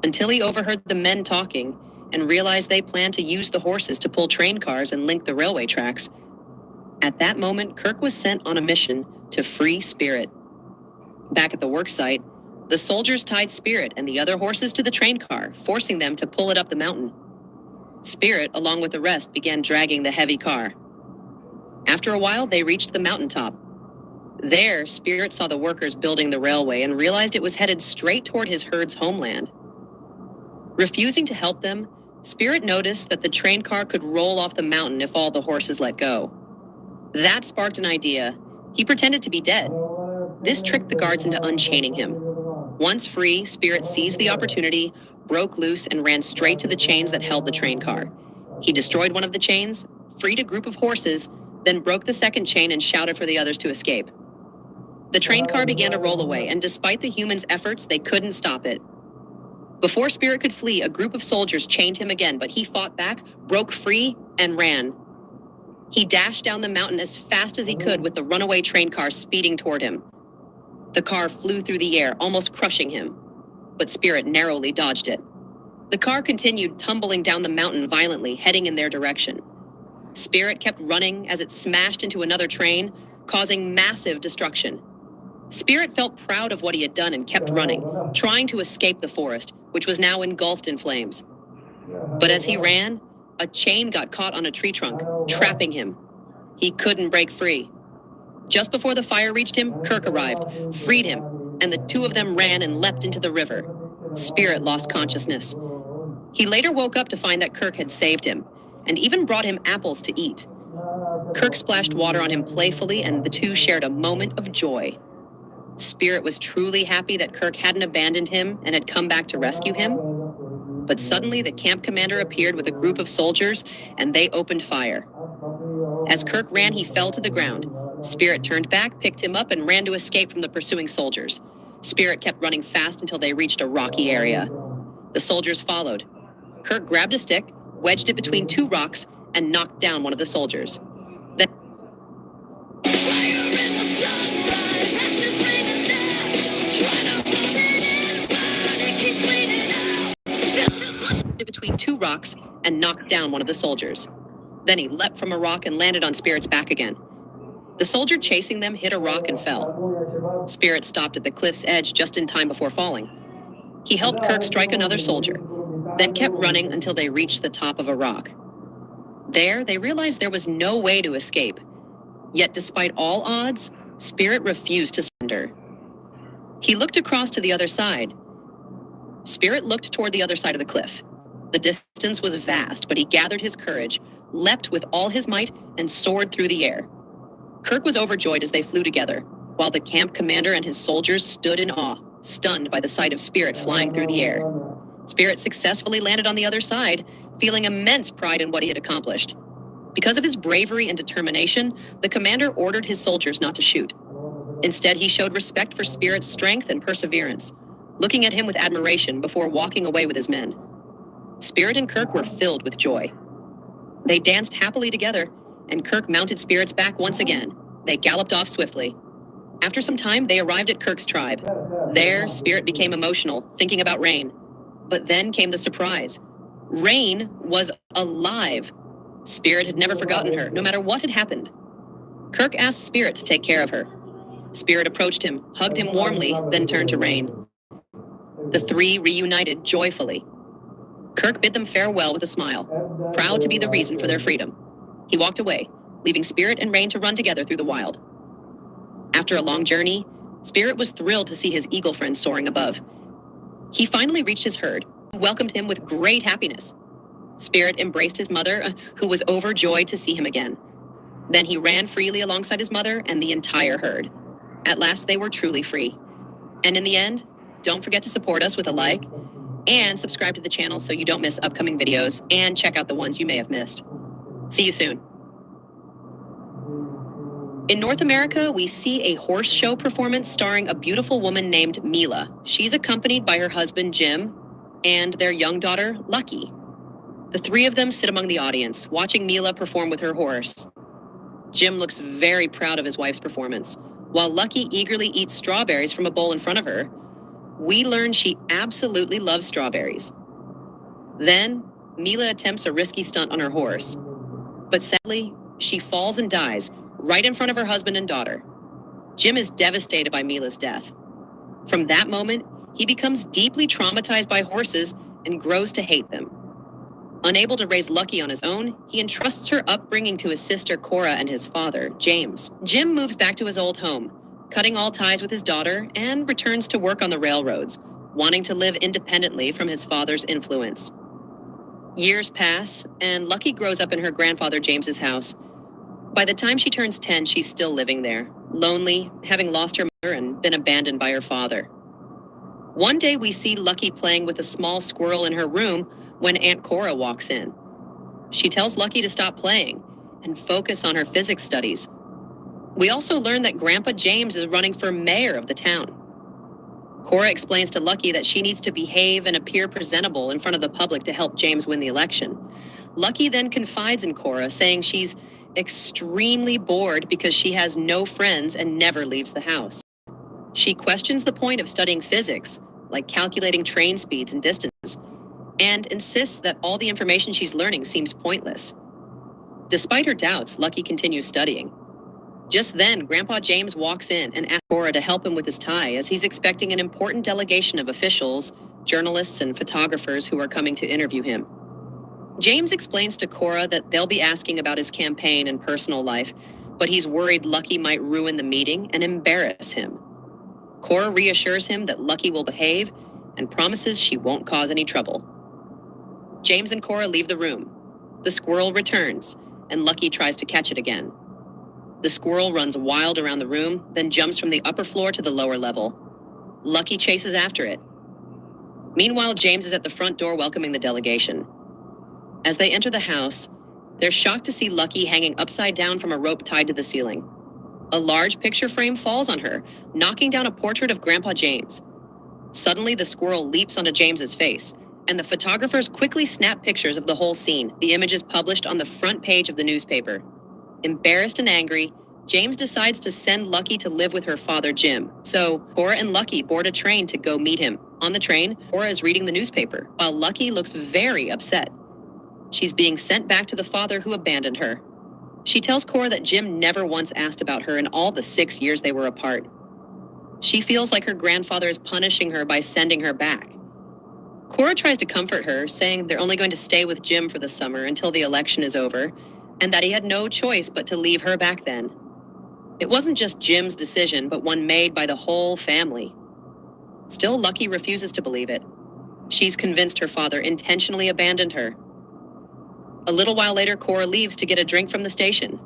until he overheard the men talking and realized they planned to use the horses to pull train cars and link the railway tracks. At that moment, Kirk was sent on a mission to free Spirit. Back at the worksite, the soldiers tied Spirit and the other horses to the train car, forcing them to pull it up the mountain. Spirit, along with the rest, began dragging the heavy car. After a while, they reached the mountaintop. There, Spirit saw the workers building the railway and realized it was headed straight toward his herd's homeland. Refusing to help them, Spirit noticed that the train car could roll off the mountain if all the horses let go. That sparked an idea. He pretended to be dead. This tricked the guards into unchaining him. Once free, Spirit seized the opportunity, broke loose, and ran straight to the chains that held the train car. He destroyed one of the chains, freed a group of horses, then broke the second chain and shouted for the others to escape. The train car began to roll away, and despite the humans' efforts, they couldn't stop it. Before Spirit could flee, a group of soldiers chained him again, but he fought back, broke free, and ran. He dashed down the mountain as fast as he could with the runaway train car speeding toward him. The car flew through the air, almost crushing him, but Spirit narrowly dodged it. The car continued tumbling down the mountain violently, heading in their direction. Spirit kept running as it smashed into another train, causing massive destruction. Spirit felt proud of what he had done and kept running, trying to escape the forest, which was now engulfed in flames. But as he ran, a chain got caught on a tree trunk, trapping him. He couldn't break free. Just before the fire reached him, Kirk arrived, freed him, and the two of them ran and leapt into the river. Spirit lost consciousness. He later woke up to find that Kirk had saved him, and even brought him apples to eat. Kirk splashed water on him playfully, and the two shared a moment of joy. Spirit was truly happy that Kirk hadn't abandoned him and had come back to rescue him. But suddenly, the camp commander appeared with a group of soldiers, and they opened fire. As Kirk ran, he fell to the ground. Spirit turned back, picked him up, and ran to escape from the pursuing soldiers. Spirit kept running fast until they reached a rocky area. The soldiers followed. Kirk grabbed a stick, wedged it between two rocks, and knocked down one of the soldiers. Then between two rocks and knocked down one of the soldiers. Then he leapt from a rock and landed on Spirit's back again. The soldier chasing them hit a rock and fell. Spirit stopped at the cliff's edge just in time before falling. He helped Kirk strike another soldier, then kept running until they reached the top of a rock. There, they realized there was no way to escape. Yet despite all odds, Spirit refused to surrender. He looked across to the other side. Spirit looked toward the other side of the cliff. The distance was vast, but he gathered his courage, leapt with all his might, and soared through the air. Kirk was overjoyed as they flew together, while the camp commander and his soldiers stood in awe, stunned by the sight of Spirit flying through the air. Spirit successfully landed on the other side, feeling immense pride in what he had accomplished. Because of his bravery and determination, the commander ordered his soldiers not to shoot. Instead, he showed respect for Spirit's strength and perseverance, looking at him with admiration before walking away with his men. Spirit and Kirk were filled with joy. They danced happily together, and Kirk mounted Spirit's back once again. They galloped off swiftly. After some time, they arrived at Kirk's tribe. There, Spirit became emotional, thinking about Rain. But then came the surprise. Rain was alive. Spirit had never forgotten her, no matter what had happened. Kirk asked Spirit to take care of her. Spirit approached him, hugged him warmly, then turned to Rain. The three reunited joyfully. Kirk bid them farewell with a smile, proud to be the reason for their freedom. He walked away, leaving Spirit and Rain to run together through the wild. After a long journey, Spirit was thrilled to see his eagle friend soaring above. He finally reached his herd, who welcomed him with great happiness. Spirit embraced his mother, who was overjoyed to see him again. Then he ran freely alongside his mother and the entire herd. At last, they were truly free. And in the end, don't forget to support us with a like and subscribe to the channel so you don't miss upcoming videos and check out the ones you may have missed. See you soon. In North America, we see a horse show performance starring a beautiful woman named Mila. She's accompanied by her husband, Jim, and their young daughter, Lucky. The three of them sit among the audience, watching Mila perform with her horse. Jim looks very proud of his wife's performance, while Lucky eagerly eats strawberries from a bowl in front of her. We learn she absolutely loves strawberries. Then, Mila attempts a risky stunt on her horse. But sadly, she falls and dies right in front of her husband and daughter. Jim is devastated by Mila's death. From that moment, he becomes deeply traumatized by horses and grows to hate them. Unable to raise Lucky on his own, he entrusts her upbringing to his sister Cora and his father, James. Jim moves back to his old home, cutting all ties with his daughter, and returns to work on the railroads, wanting to live independently from his father's influence. Years pass, and Lucky grows up in her grandfather James's house. By the time she turns 10, she's still living there, lonely, having lost her mother and been abandoned by her father. One day we see Lucky playing with a small squirrel in her room when Aunt Cora walks in. She tells Lucky to stop playing and focus on her physics studies. We also learn that Grandpa James is running for mayor of the town. Cora explains to Lucky that she needs to behave and appear presentable in front of the public to help James win the election. Lucky then confides in Cora, saying she's extremely bored because she has no friends and never leaves the house. She questions the point of studying physics, like calculating train speeds and distances, and insists that all the information she's learning seems pointless. Despite her doubts, Lucky continues studying. Just then, Grandpa James walks in and asks Cora to help him with his tie, as he's expecting an important delegation of officials, journalists, and photographers who are coming to interview him. James explains to Cora that they'll be asking about his campaign and personal life, but he's worried Lucky might ruin the meeting and embarrass him. Cora reassures him that Lucky will behave and promises she won't cause any trouble. James and Cora leave the room. The squirrel returns, and Lucky tries to catch it again. The squirrel runs wild around the room, then jumps from the upper floor to the lower level. Lucky chases after it. Meanwhile, James is at the front door welcoming the delegation. As they enter the house, they're shocked to see Lucky hanging upside down from a rope tied to the ceiling. A large picture frame falls on her, knocking down a portrait of Grandpa James. Suddenly, the squirrel leaps onto James's face, and the photographers quickly snap pictures of the whole scene, the images published on the front page of the newspaper. Embarrassed and angry, James decides to send Lucky to live with her father, Jim. So, Cora and Lucky board a train to go meet him. On the train, Cora is reading the newspaper, while Lucky looks very upset. She's being sent back to the father who abandoned her. She tells Cora that Jim never once asked about her in all the 6 years they were apart. She feels like her grandfather is punishing her by sending her back. Cora tries to comfort her, saying they're only going to stay with Jim for the summer until the election is over, and that he had no choice but to leave her back then. It wasn't just Jim's decision, but one made by the whole family. Still, Lucky refuses to believe it. She's convinced her father intentionally abandoned her. A little while later, Cora leaves to get a drink from the station.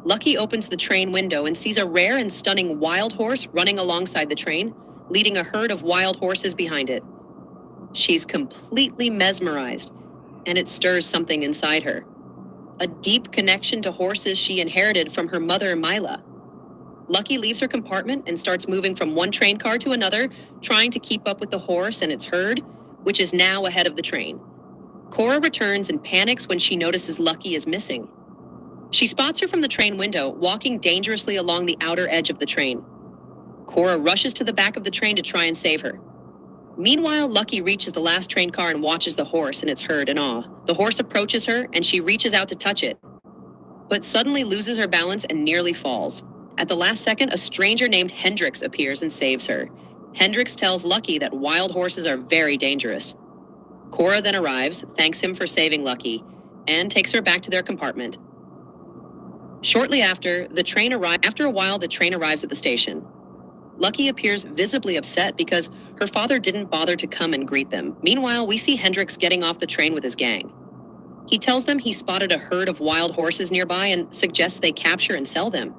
Lucky opens the train window and sees a rare and stunning wild horse running alongside the train, leading a herd of wild horses behind it. She's completely mesmerized, and it stirs something inside her. A deep connection to horses she inherited from her mother, Mila. Lucky leaves her compartment and starts moving from one train car to another, trying to keep up with the horse and its herd, which is now ahead of the train. Cora returns and panics when she notices Lucky is missing. She spots her from the train window, walking dangerously along the outer edge of the train. Cora rushes to the back of the train to try and save her. Meanwhile, Lucky reaches the last train car and watches the horse in its herd in awe. The horse approaches her, and she reaches out to touch it, but suddenly loses her balance and nearly falls. At the last second, a stranger named Hendrix appears and saves her. Hendrix tells Lucky that wild horses are very dangerous. Cora then arrives, thanks him for saving Lucky, and takes her back to their compartment. Shortly after a while, the train arrives at the station. Lucky appears visibly upset because her father didn't bother to come and greet them. Meanwhile, we see Hendrix getting off the train with his gang. He tells them he spotted a herd of wild horses nearby and suggests they capture and sell them.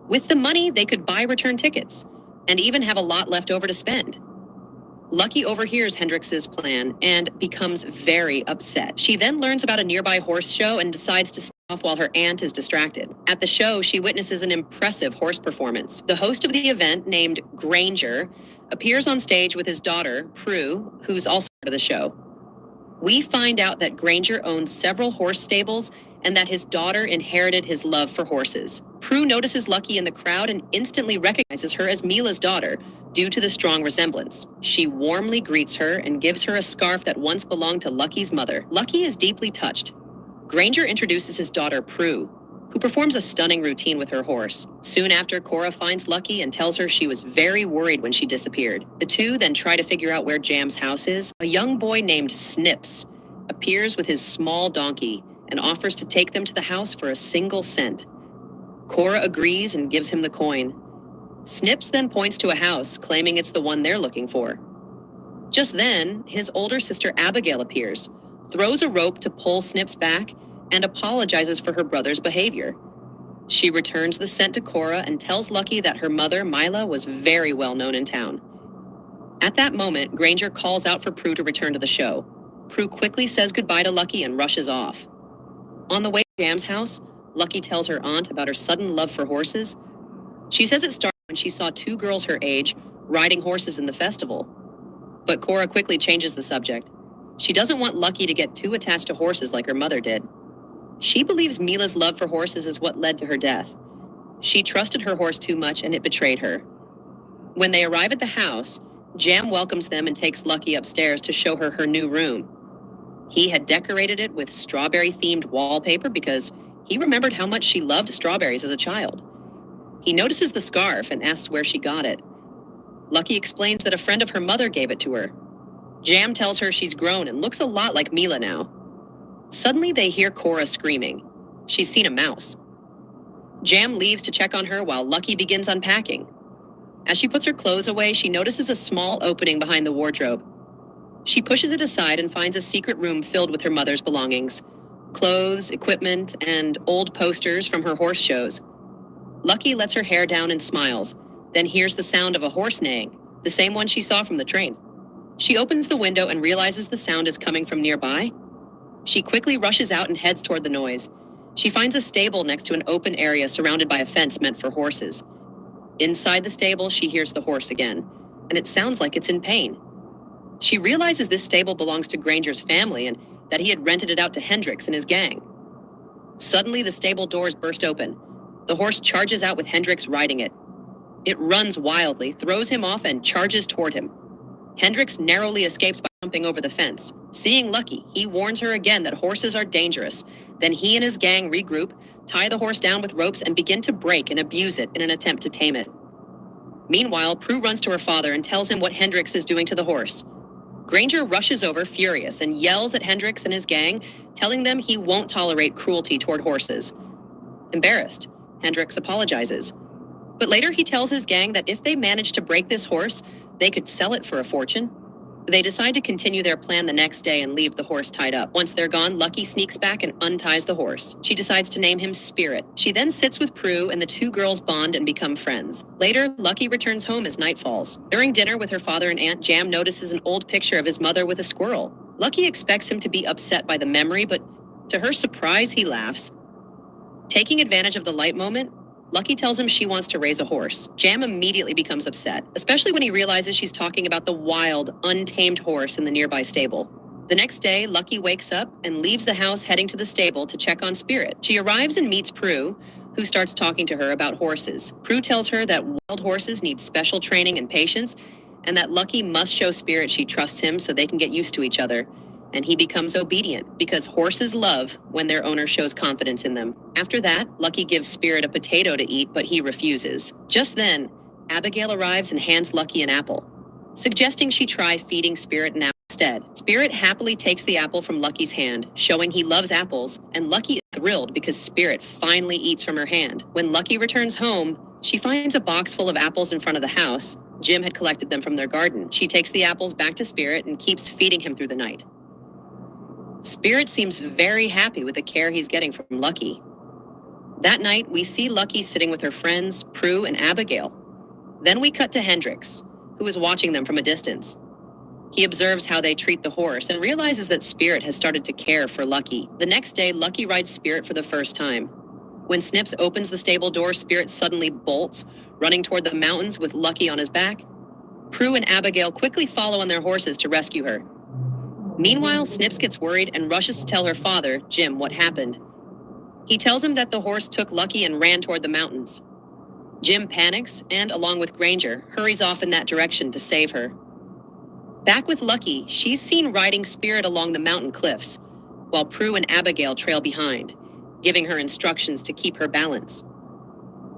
With the money, they could buy return tickets and even have a lot left over to spend. Lucky overhears Hendrix's plan and becomes very upset. She then learns about a nearby horse show and decides to stay off while her aunt is distracted. At the show, she witnesses an impressive horse performance. The host of the event, named Granger, appears on stage with his daughter, Prue, who's also part of the show. We find out that Granger owns several horse stables and that his daughter inherited his love for horses. Prue notices Lucky in the crowd and instantly recognizes her as Mila's daughter due to the strong resemblance. She warmly greets her and gives her a scarf that once belonged to Lucky's mother. Lucky is deeply touched. Granger introduces his daughter, Prue, who performs a stunning routine with her horse. Soon after, Cora finds Lucky and tells her she was very worried when she disappeared. The two then try to figure out where Jam's house is. A young boy named Snips appears with his small donkey and offers to take them to the house for a single cent. Cora agrees and gives him the coin. Snips then points to a house, claiming it's the one they're looking for. Just then, his older sister Abigail appears, throws a rope to pull Snips back, and apologizes for her brother's behavior. She returns the cent to Cora and tells Lucky that her mother, Mila, was very well known in town. At that moment, Granger calls out for Prue to return to the show. Prue quickly says goodbye to Lucky and rushes off. On the way to Jam's house, Lucky tells her aunt about her sudden love for horses. She says it started when she saw two girls her age riding horses in the festival. But Cora quickly changes the subject. She doesn't want Lucky to get too attached to horses like her mother did. She believes Mila's love for horses is what led to her death. She trusted her horse too much and it betrayed her. When they arrive at the house, Jam welcomes them and takes Lucky upstairs to show her her new room. He had decorated it with strawberry-themed wallpaper because he remembered how much she loved strawberries as a child. He notices the scarf and asks where she got it. Lucky explains that a friend of her mother gave it to her. Jam tells her she's grown and looks a lot like Mila now. Suddenly, they hear Cora screaming. She's seen a mouse. Jam leaves to check on her while Lucky begins unpacking. As she puts her clothes away, she notices a small opening behind the wardrobe. She pushes it aside and finds a secret room filled with her mother's belongings: clothes, equipment, and old posters from her horse shows. Lucky lets her hair down and smiles, then hears the sound of a horse neighing, the same one she saw from the train. She opens the window and realizes the sound is coming from nearby. She quickly rushes out and heads toward the noise. She finds a stable next to an open area surrounded by a fence meant for horses. Inside the stable, she hears the horse again, and it sounds like it's in pain. She realizes this stable belongs to Granger's family and that he had rented it out to Hendrix and his gang. Suddenly, the stable doors burst open. The horse charges out with Hendrix riding it. It runs wildly, throws him off, and charges toward him. Hendrix narrowly escapes by jumping over the fence. Seeing Lucky, he warns her again that horses are dangerous. Then he and his gang regroup, tie the horse down with ropes, and begin to break and abuse it in an attempt to tame it. Meanwhile, Prue runs to her father and tells him what Hendrix is doing to the horse. Granger rushes over, furious, and yells at Hendrix and his gang, telling them he won't tolerate cruelty toward horses. Embarrassed, Hendrix apologizes. But later he tells his gang that if they manage to break this horse, they could sell it for a fortune. They decide to continue their plan the next day and leave the horse tied up. Once they're gone, Lucky sneaks back and unties the horse. She decides to name him Spirit. She then sits with Prue and the two girls bond and become friends. Later, Lucky returns home as night falls. During dinner with her father and aunt, Jam notices an old picture of his mother with a squirrel. Lucky expects him to be upset by the memory, but to her surprise, he laughs. Taking advantage of the light moment, Lucky tells him she wants to raise a horse. Jam immediately becomes upset, especially when he realizes she's talking about the wild, untamed horse in the nearby stable. The next day, Lucky wakes up and leaves the house heading to the stable to check on Spirit. She arrives and meets Prue, who starts talking to her about horses. Prue tells her that wild horses need special training and patience, and that Lucky must show Spirit she trusts him so they can get used to each other. And he becomes obedient because horses love when their owner shows confidence in them. After that, Lucky gives Spirit a potato to eat, but he refuses. Just then, Abigail arrives and hands Lucky an apple, suggesting she try feeding Spirit an apple instead. Spirit happily takes the apple from Lucky's hand, showing he loves apples, and Lucky is thrilled because Spirit finally eats from her hand. When Lucky returns home, she finds a box full of apples in front of the house. Jim had collected them from their garden. She takes the apples back to Spirit and keeps feeding him through the night. Spirit seems very happy with the care he's getting from Lucky. That night, we see Lucky sitting with her friends, Prue and Abigail. Then we cut to Hendrix, who is watching them from a distance. He observes how they treat the horse and realizes that Spirit has started to care for Lucky. The next day, Lucky rides Spirit for the first time. When Snips opens the stable door, Spirit suddenly bolts, running toward the mountains with Lucky on his back. Prue and Abigail quickly follow on their horses to rescue her. Meanwhile, Snips gets worried and rushes to tell her father, Jim, what happened. He tells him that the horse took Lucky and ran toward the mountains. Jim panics and, along with Granger, hurries off in that direction to save her. Back with Lucky, she's seen riding Spirit along the mountain cliffs, while Prue and Abigail trail behind, giving her instructions to keep her balance.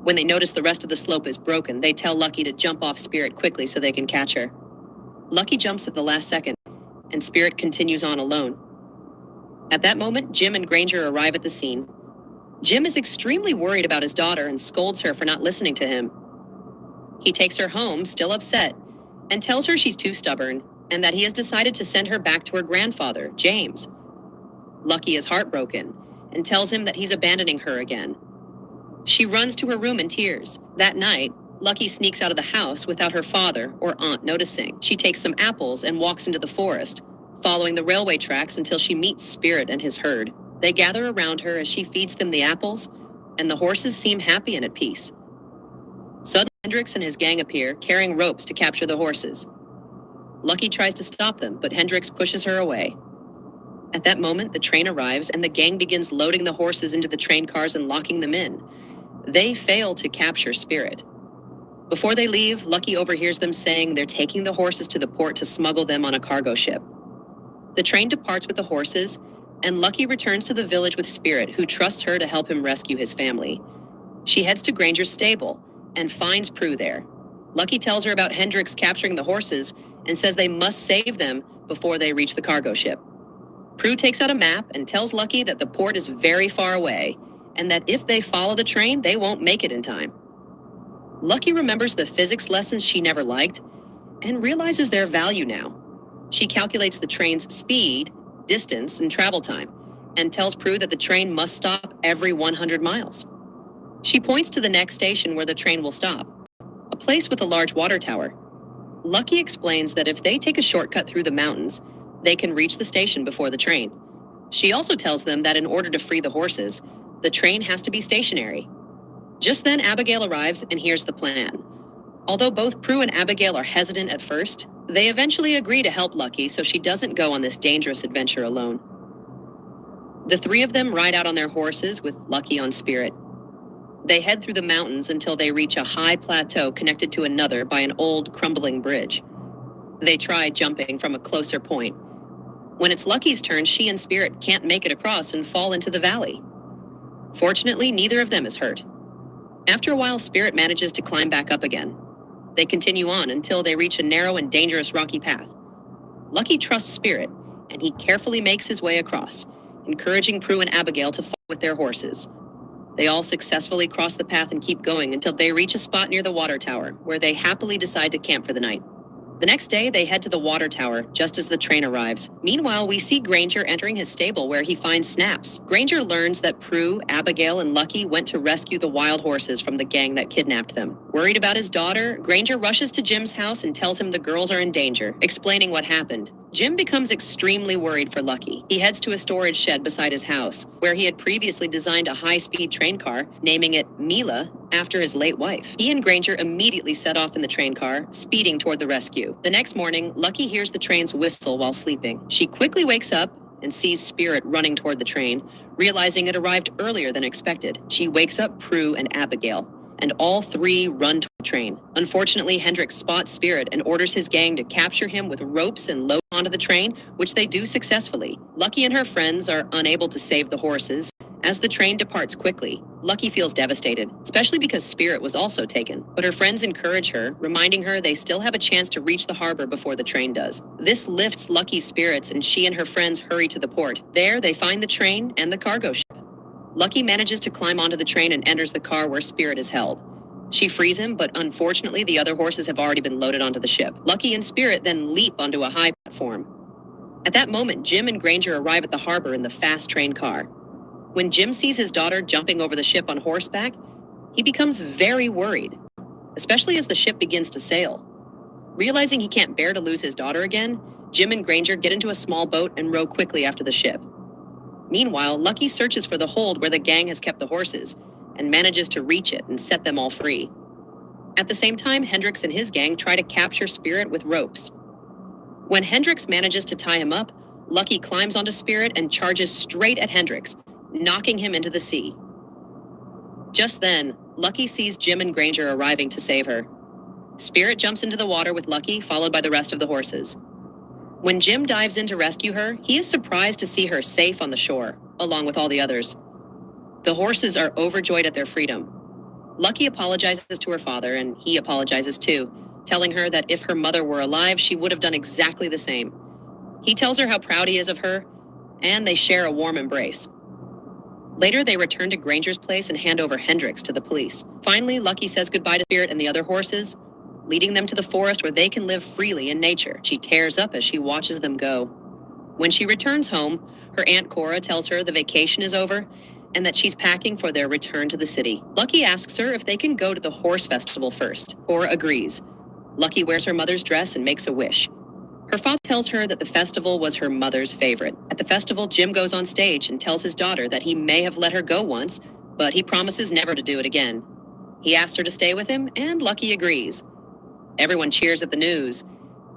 When they notice the rest of the slope is broken, they tell Lucky to jump off Spirit quickly so they can catch her. Lucky jumps at the last second, and Spirit continues on alone. At that moment, Jim and Granger arrive at the scene. Jim is extremely worried about his daughter and scolds her for not listening to him. He takes her home, still upset, and tells her she's too stubborn and that he has decided to send her back to her grandfather, James. Lucky is heartbroken and tells him that he's abandoning her again. She runs to her room in tears. That night, Lucky sneaks out of the house without her father or aunt noticing. She takes some apples and walks into the forest, following the railway tracks until she meets Spirit and his herd. They gather around her as she feeds them the apples, and the horses seem happy and at peace. Suddenly, Hendrix and his gang appear, carrying ropes to capture the horses. Lucky tries to stop them, but Hendrix pushes her away. At that moment, the train arrives, and the gang begins loading the horses into the train cars and locking them in. They fail to capture Spirit. Before they leave, Lucky overhears them saying they're taking the horses to the port to smuggle them on a cargo ship. The train departs with the horses, and Lucky returns to the village with Spirit, who trusts her to help him rescue his family. She heads to Granger's stable and finds Prue there. Lucky tells her about Hendrix capturing the horses and says they must save them before they reach the cargo ship. Prue takes out a map and tells Lucky that the port is very far away and that if they follow the train, they won't make it in time. Lucky remembers the physics lessons she never liked and realizes their value now. She calculates the train's speed, distance, and travel time, and tells Prue that the train must stop every 100 miles. She points to the next station where the train will stop, a place with a large water tower. Lucky explains that if they take a shortcut through the mountains, they can reach the station before the train. She also tells them that in order to free the horses, the train has to be stationary. Just then, Abigail arrives and hears the plan. Although both Prue and Abigail are hesitant at first, they eventually agree to help Lucky so she doesn't go on this dangerous adventure alone. The three of them ride out on their horses with Lucky on Spirit. They head through the mountains until they reach a high plateau connected to another by an old, crumbling bridge. They try jumping from a closer point. When it's Lucky's turn, she and Spirit can't make it across and fall into the valley. Fortunately, neither of them is hurt. After a while, Spirit manages to climb back up again. They continue on until they reach a narrow and dangerous rocky path. Lucky trusts Spirit, and he carefully makes his way across, encouraging Prue and Abigail to follow with their horses. They all successfully cross the path and keep going until they reach a spot near the water tower, where they happily decide to camp for the night. The next day, they head to the water tower just as the train arrives. Meanwhile, we see Granger entering his stable where he finds Snaps. Granger learns that Prue, Abigail, and Lucky went to rescue the wild horses from the gang that kidnapped them. Worried about his daughter, Granger rushes to Jim's house and tells him the girls are in danger, explaining what happened. Jim becomes extremely worried for Lucky. He heads to a storage shed beside his house, where he had previously designed a high-speed train car, naming it Mila after his late wife. He and Granger immediately set off in the train car, speeding toward the rescue. The next morning, Lucky hears the train's whistle while sleeping. She quickly wakes up and sees Spirit running toward the train, realizing it arrived earlier than expected. She wakes up Prue and Abigail, and all three run toward the train. Unfortunately, Hendrix spots Spirit and orders his gang to capture him with ropes and load onto the train, which they do successfully. Lucky and her friends are unable to save the horses. As the train departs quickly, Lucky feels devastated, especially because Spirit was also taken. But her friends encourage her, reminding her they still have a chance to reach the harbor before the train does. This lifts Lucky's spirits, and she and her friends hurry to the port. There, they find the train and the cargo ship. Lucky manages to climb onto the train and enters the car where Spirit is held. She frees him, but unfortunately, the other horses have already been loaded onto the ship. Lucky and Spirit then leap onto a high platform. At that moment, Jim and Granger arrive at the harbor in the fast train car. When Jim sees his daughter jumping over the ship on horseback, he becomes very worried, especially as the ship begins to sail. Realizing he can't bear to lose his daughter again, Jim and Granger get into a small boat and row quickly after the ship. Meanwhile, Lucky searches for the hold where the gang has kept the horses and manages to reach it and set them all free. At the same time, Hendrix and his gang try to capture Spirit with ropes. When Hendrix manages to tie him up, Lucky climbs onto Spirit and charges straight at Hendrix, knocking him into the sea. Just then, Lucky sees Jim and Granger arriving to save her. Spirit jumps into the water with Lucky, followed by the rest of the horses. When Jim dives in to rescue her, he is surprised to see her safe on the shore, along with all the others. The horses are overjoyed at their freedom. Lucky apologizes to her father, and he apologizes too, telling her that if her mother were alive, she would have done exactly the same. He tells her how proud he is of her, and they share a warm embrace. Later, they return to Granger's place and hand over Hendrix to the police. Finally, Lucky says goodbye to Spirit and the other horses, leading them to the forest where they can live freely in nature. She tears up as she watches them go. When she returns home, her Aunt Cora tells her the vacation is over and that she's packing for their return to the city. Lucky asks her if they can go to the horse festival first. Cora agrees. Lucky wears her mother's dress and makes a wish. Her father tells her that the festival was her mother's favorite. At the festival, Jim goes on stage and tells his daughter that he may have let her go once, but he promises never to do it again. He asks her to stay with him, and Lucky agrees. Everyone cheers at the news.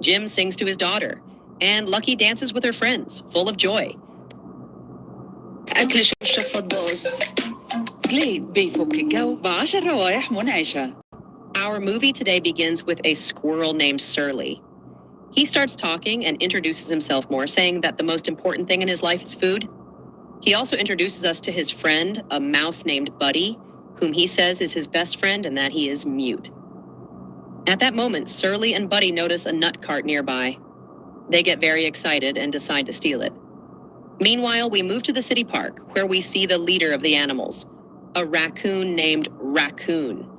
Jim sings to his daughter, and Lucky dances with her friends, full of joy. أكل شفشف الضوز جليد بيفك الجو ب10 روايح منعشة. Our movie today begins with a squirrel named Surly. He starts talking and introduces himself more, saying that the most important thing in his life is food. He also introduces us to his friend, a mouse named Buddy, whom he says is his best friend and that he is mute. At that moment, Surly and Buddy notice a nut cart nearby. They get very excited and decide to steal it. Meanwhile, we move to the city park, where we see the leader of the animals, a raccoon named Raccoon.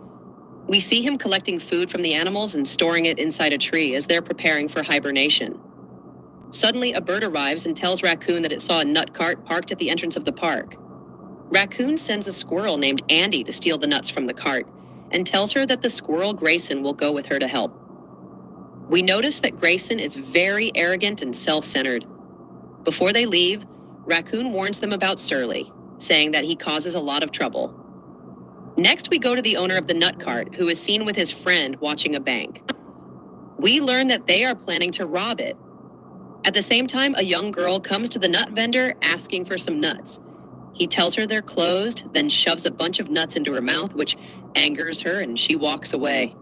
We see him collecting food from the animals and storing it inside a tree as they're preparing for hibernation. Suddenly, a bird arrives and tells Raccoon that it saw a nut cart parked at the entrance of the park. Raccoon sends a squirrel named Andy to steal the nuts from the cart and tells her that the squirrel Grayson will go with her to help. We notice that Grayson is very arrogant and self-centered. Before they leave, Raccoon warns them about Surly, saying that he causes a lot of trouble. Next, we go to the owner of the nut cart, who is seen with his friend watching a bank. We learn that they are planning to rob it. At the same time, a young girl comes to the nut vendor asking for some nuts. He tells her they're closed, then shoves a bunch of nuts into her mouth, which angers her, and she walks away.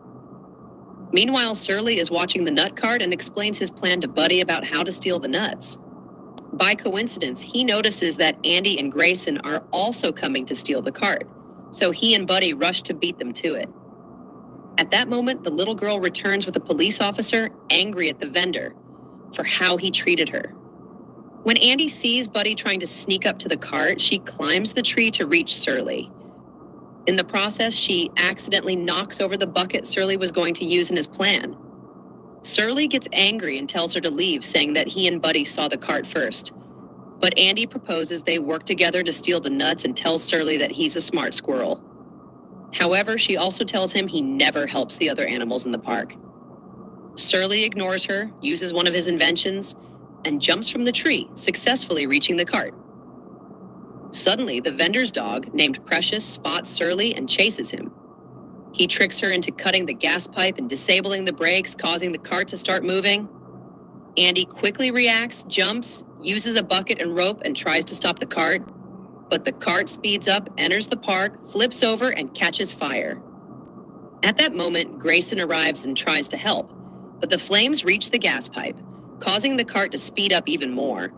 Meanwhile, Surly is watching the nut cart and explains his plan to Buddy about how to steal the nuts. By coincidence, he notices that Andy and Grayson are also coming to steal the cart, so he and Buddy rush to beat them to it. At that moment, the little girl returns with a police officer, angry at the vendor for how he treated her. When Andy sees Buddy trying to sneak up to the cart, she climbs the tree to reach Surly. In the process, she accidentally knocks over the bucket Surly was going to use in his plan. Surly gets angry and tells her to leave, saying that he and Buddy saw the cart first. But Andy proposes they work together to steal the nuts and tells Surly that he's a smart squirrel. However, she also tells him he never helps the other animals in the park. Surly ignores her, uses one of his inventions, and jumps from the tree, successfully reaching the cart. Suddenly, the vendor's dog, named Precious, spots Surly and chases him. He tricks her into cutting the gas pipe and disabling the brakes, causing the cart to start moving. Andy quickly reacts, jumps, uses a bucket and rope, and tries to stop the cart. But the cart speeds up, enters the park, flips over, and catches fire. At that moment, Grayson arrives and tries to help, but the flames reach the gas pipe, causing the cart to speed up even more.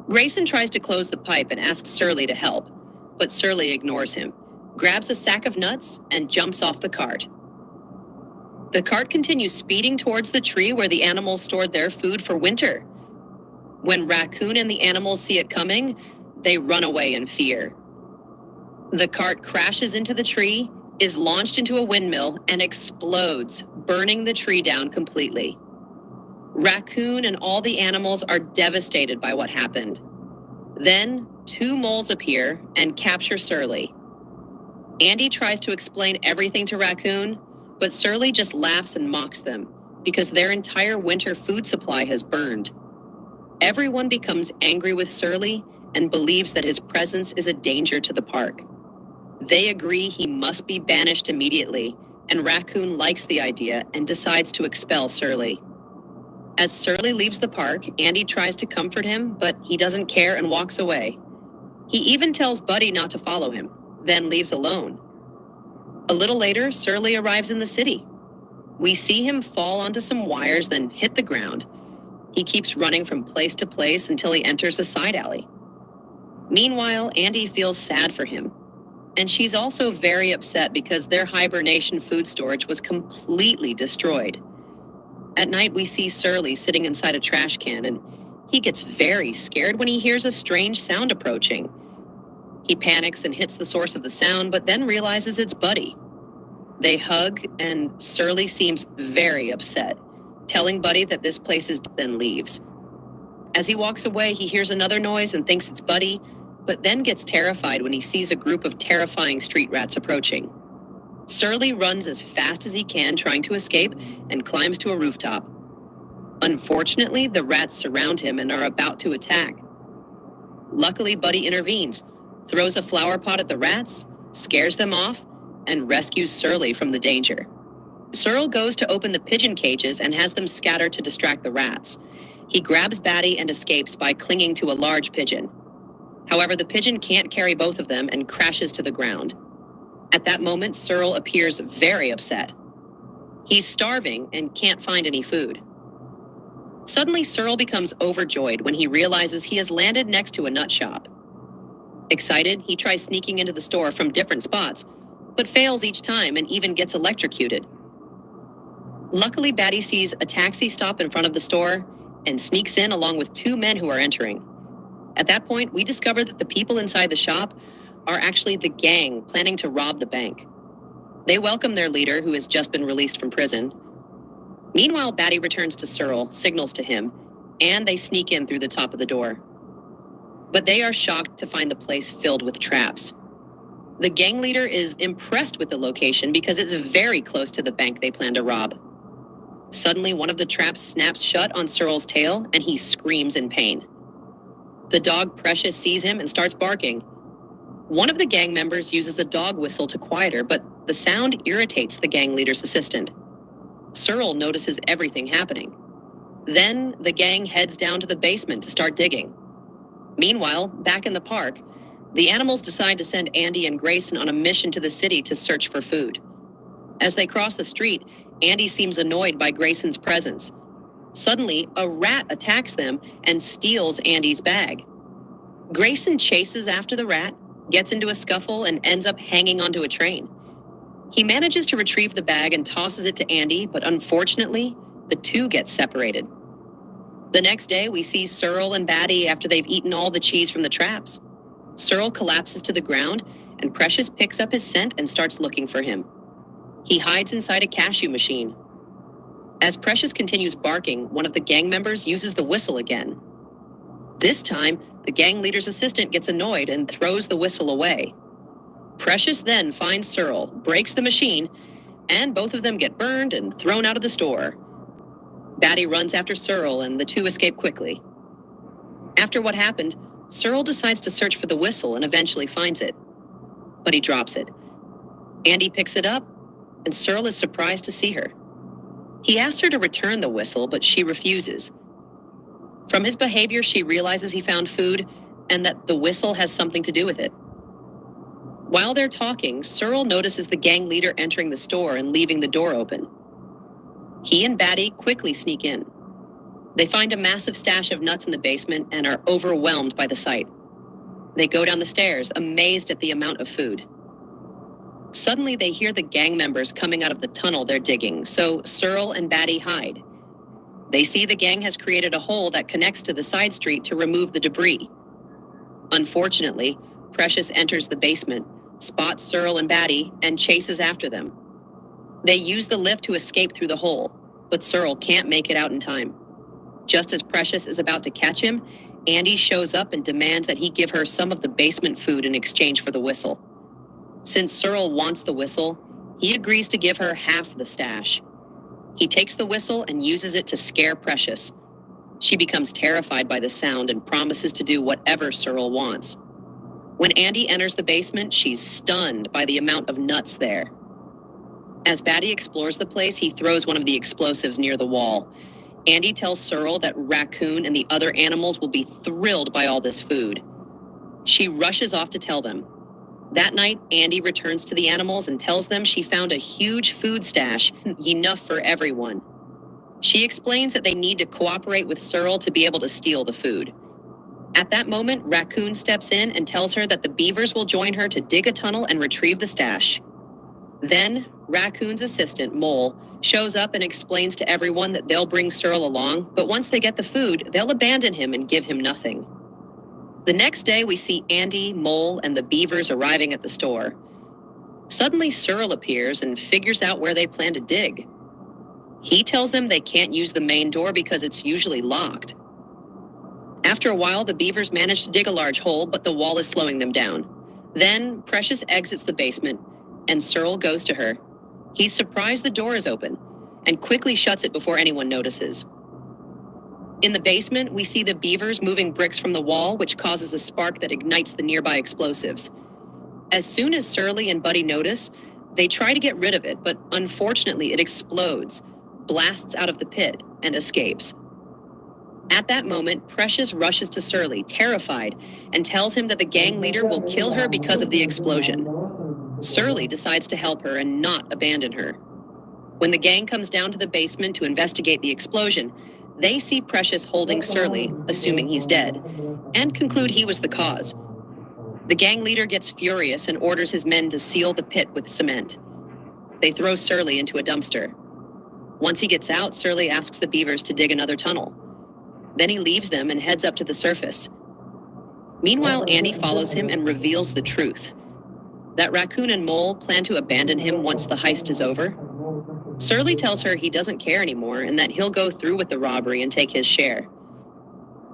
Grayson tries to close the pipe and asks Surly to help, but Surly ignores him, grabs a sack of nuts, and jumps off the cart. The cart continues speeding towards the tree where the animals stored their food for winter. When Raccoon and the animals see it coming, they run away in fear. The cart crashes into the tree, is launched into a windmill, and explodes, burning the tree down completely. Raccoon and all the animals are devastated by what happened. Then, 2 moles appear and capture Surly. Andy tries to explain everything to Raccoon, but Surly just laughs and mocks them because their entire winter food supply has burned. Everyone becomes angry with Surly and believes that his presence is a danger to the park. They agree he must be banished immediately, and Raccoon likes the idea and decides to expel Surly. As Surly leaves the park, Andy tries to comfort him, but he doesn't care and walks away. He even tells Buddy not to follow him, then leaves alone. A little later, Surly arrives in the city. We see him fall onto some wires, then hit the ground. He keeps running from place to place until he enters a side alley. Meanwhile, Andy feels sad for him. And she's also very upset because their hibernation food storage was completely destroyed. At night, we see Surly sitting inside a trash can, and he gets very scared when he hears a strange sound approaching. He panics and hits the source of the sound, but then realizes it's Buddy. They hug, and Surly seems very upset, telling Buddy that this place is dead, then leaves. As he walks away, he hears another noise and thinks it's Buddy, but then gets terrified when he sees a group of terrifying street rats approaching. Surly runs as fast as he can, trying to escape, and climbs to a rooftop. Unfortunately, the rats surround him and are about to attack. Luckily, Buddy intervenes, throws a flower pot at the rats, scares them off, and rescues Surly from the danger. Surl goes to open the pigeon cages and has them scatter to distract the rats. He grabs Batty and escapes by clinging to a large pigeon. However, the pigeon can't carry both of them and crashes to the ground. At that moment, Surl appears very upset. He's starving and can't find any food. Suddenly, Surl becomes overjoyed when he realizes he has landed next to a nut shop. Excited, he tries sneaking into the store from different spots, but fails each time and even gets electrocuted. Luckily, Batty sees a taxi stop in front of the store and sneaks in along with 2 men who are entering. At that point, we discover that the people inside the shop are actually the gang planning to rob the bank. They welcome their leader, who has just been released from prison. Meanwhile, Batty returns to Surl, signals to him, and they sneak in through the top of the door. But they are shocked to find the place filled with traps. The gang leader is impressed with the location because it's very close to the bank they plan to rob. Suddenly, one of the traps snaps shut on Surl's tail, and he screams in pain. The dog Precious sees him and starts barking. One of the gang members uses a dog whistle to quiet her, but the sound irritates the gang leader's assistant. Surl notices everything happening. Then, the gang heads down to the basement to start digging. Meanwhile, back in the park, the animals decide to send Andy and Grayson on a mission to the city to search for food. As they cross the street, Andy seems annoyed by Grayson's presence. Suddenly, a rat attacks them and steals Andy's bag. Grayson chases after the rat, gets into a scuffle, and ends up hanging onto a train. He manages to retrieve the bag and tosses it to Andy, but unfortunately, the 2 get separated. The next day, we see Surl and Batty after they've eaten all the cheese from the traps. Surl collapses to the ground, and Precious picks up his scent and starts looking for him. He hides inside a cashew machine. As Precious continues barking, one of the gang members uses the whistle again. This time, the gang leader's assistant gets annoyed and throws the whistle away. Precious then finds Surl, breaks the machine, and both of them get burned and thrown out of the store. Batty runs after Searle, and the two escape quickly. After what happened, Searle decides to search for the whistle and eventually finds it. But he drops it. Andy picks it up, and Searle is surprised to see her. He asks her to return the whistle, but she refuses. From his behavior, she realizes he found food and that the whistle has something to do with it. While they're talking, Searle notices the gang leader entering the store and leaving the door open. He and Batty quickly sneak in. They find a massive stash of nuts in the basement and are overwhelmed by the sight. They go down the stairs, amazed at the amount of food. Suddenly, they hear the gang members coming out of the tunnel they're digging, so Searle and Batty hide. They see the gang has created a hole that connects to the side street to remove the debris. Unfortunately, Precious enters the basement, spots Searle and Batty, and chases after them. They use the lift to escape through the hole, but Searle can't make it out in time. Just as Precious is about to catch him, Andy shows up and demands that he give her some of the basement food in exchange for the whistle. Since Searle wants the whistle, he agrees to give her half the stash. He takes the whistle and uses it to scare Precious. She becomes terrified by the sound and promises to do whatever Searle wants. When Andy enters the basement, she's stunned by the amount of nuts there. As Batty explores the place, he throws one of the explosives near the wall. Andy tells Searle that Raccoon and the other animals will be thrilled by all this food. She rushes off to tell them. That night, Andy returns to the animals and tells them she found a huge food stash, enough for everyone. She explains that they need to cooperate with Searle to be able to steal the food. At that moment, Raccoon steps in and tells her that the beavers will join her to dig a tunnel and retrieve the stash. Then, Raccoon's assistant, Mole, shows up and explains to everyone that they'll bring Searle along, but once they get the food, they'll abandon him and give him nothing. The next day, we see Andy, Mole, and the beavers arriving at the store. Suddenly, Searle appears and figures out where they plan to dig. He tells them they can't use the main door because it's usually locked. After a while, the beavers manage to dig a large hole, but the wall is slowing them down. Then, Precious exits the basement, and Searle goes to her. He's surprised the door is open, and quickly shuts it before anyone notices. In the basement, we see the beavers moving bricks from the wall, which causes a spark that ignites the nearby explosives. As soon as Surly and Buddy notice, they try to get rid of it, but unfortunately it explodes, blasts out of the pit, and escapes. At that moment, Precious rushes to Surly, terrified, and tells him that the gang leader will kill her because of the explosion. Surly decides to help her and not abandon her. When the gang comes down to the basement to investigate the explosion, they see Precious holding Surly, assuming he's dead, and conclude he was the cause. The gang leader gets furious and orders his men to seal the pit with cement. They throw Surly into a dumpster. Once he gets out, Surly asks the beavers to dig another tunnel. Then he leaves them and heads up to the surface. Meanwhile, Andy follows him and reveals the truth: that Raccoon and Mole plan to abandon him once the heist is over. Surly tells her he doesn't care anymore and that he'll go through with the robbery and take his share.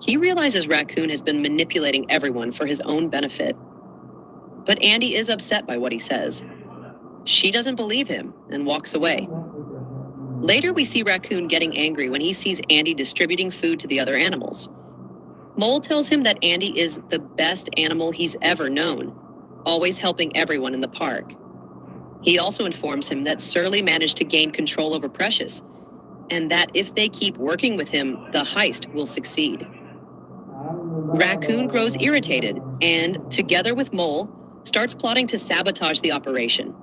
He realizes Raccoon has been manipulating everyone for his own benefit. But Andy is upset by what he says. She doesn't believe him and walks away. Later, we see Raccoon getting angry when he sees Andy distributing food to the other animals. Mole tells him that Andy is the best animal he's ever known, always helping everyone in the park. He also informs him that Surly managed to gain control over Precious, and that if they keep working with him, the heist will succeed. Raccoon grows irritated and, together with Mole, starts plotting to sabotage the operation.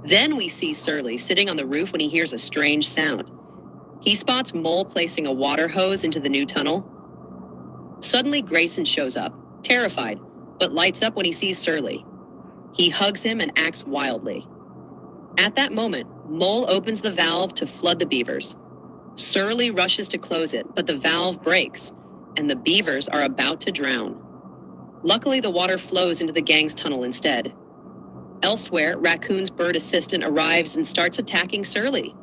Then we see Surly sitting on the roof when he hears a strange sound. He spots Mole placing a water hose into the new tunnel. Suddenly, Grayson shows up, terrified, but lights up when he sees Surly. He hugs him and acts wildly. At that moment, Mole opens the valve to flood the beavers. Surly rushes to close it, but the valve breaks, and the beavers are about to drown. Luckily, the water flows into the gang's tunnel instead. Elsewhere, Raccoon's bird assistant arrives and starts attacking Surly.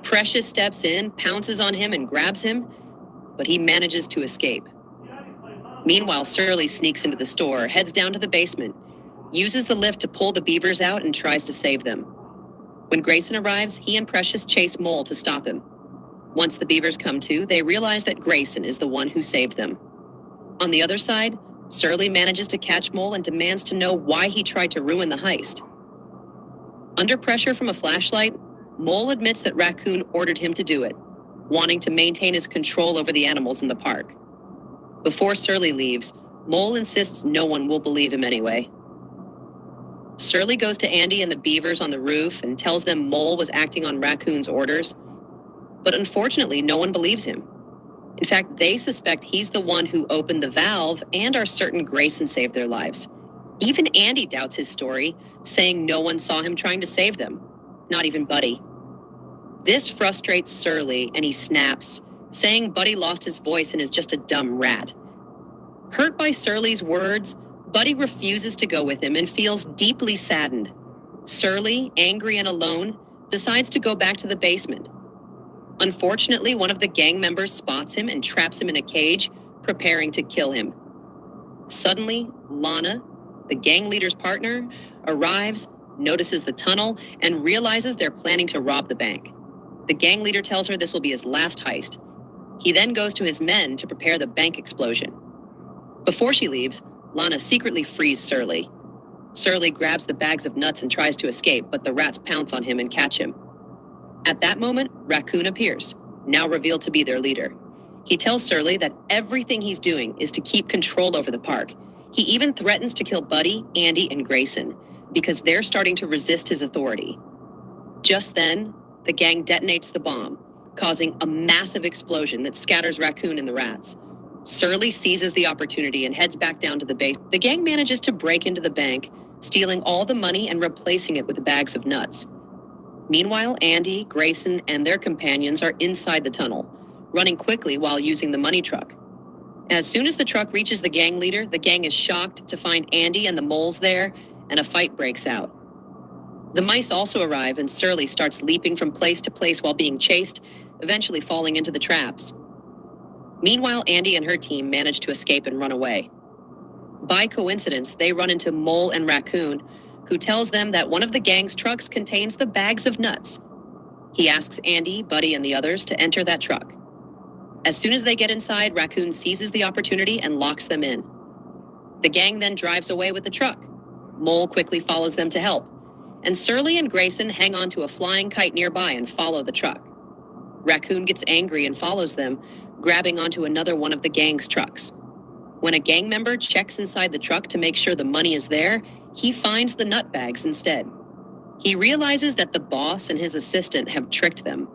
Precious steps in, pounces on him, and grabs him, but he manages to escape. Meanwhile, Surly sneaks into the store, heads down to the basement, uses the lift to pull the beavers out, and tries to save them. When Grayson arrives, he and Precious chase Mole to stop him. Once the beavers come to, they realize that Grayson is the one who saved them. On the other side, Surly manages to catch Mole and demands to know why he tried to ruin the heist. Under pressure from a flashlight, Mole admits that Raccoon ordered him to do it, wanting to maintain his control over the animals in the park. Before Surly leaves, Mole insists no one will believe him anyway. Surly goes to Andy and the beavers on the roof and tells them Mole was acting on Raccoon's orders, but unfortunately, no one believes him. In fact, they suspect he's the one who opened the valve and are certain Grayson saved their lives. Even Andy doubts his story, saying no one saw him trying to save them, not even Buddy. This frustrates Surly, and he snaps, saying Buddy lost his voice and is just a dumb rat. Hurt by Surly's words, Buddy refuses to go with him and feels deeply saddened. Surly, angry and alone, decides to go back to the basement. Unfortunately, one of the gang members spots him and traps him in a cage, preparing to kill him. Suddenly, Lana, the gang leader's partner, arrives, notices the tunnel, and realizes they're planning to rob the bank. The gang leader tells her this will be his last heist. He then goes to his men to prepare the bank explosion. Before she leaves, Lana secretly frees Surly. Surly grabs the bags of nuts and tries to escape, but the rats pounce on him and catch him. At that moment, Raccoon appears, now revealed to be their leader. He tells Surly that everything he's doing is to keep control over the park. He even threatens to kill Buddy, Andy, and Grayson because they're starting to resist his authority. Just then, the gang detonates the bomb, causing a massive explosion that scatters Raccoon and the rats. Surly seizes the opportunity and heads back down to the base. The gang manages to break into the bank, stealing all the money and replacing it with bags of nuts. Meanwhile, Andy, Grayson, and their companions are inside the tunnel, running quickly while using the money truck. As soon as the truck reaches the gang leader, the gang is shocked to find Andy and the moles there, and a fight breaks out. The mice also arrive, and Surly starts leaping from place to place while being chased, eventually falling into the traps. Meanwhile, Andy and her team manage to escape and run away. By coincidence, they run into Mole and Raccoon, who tells them that one of the gang's trucks contains the bags of nuts. He asks Andy, Buddy, and the others to enter that truck. As soon as they get inside, Raccoon seizes the opportunity and locks them in. The gang then drives away with the truck. Mole quickly follows them to help, and Surly and Grayson hang on to a flying kite nearby and follow the truck. Raccoon gets angry and follows them, grabbing onto another one of the gang's trucks. When a gang member checks inside the truck to make sure the money is there, he finds the nut bags instead. He realizes that the boss and his assistant have tricked them.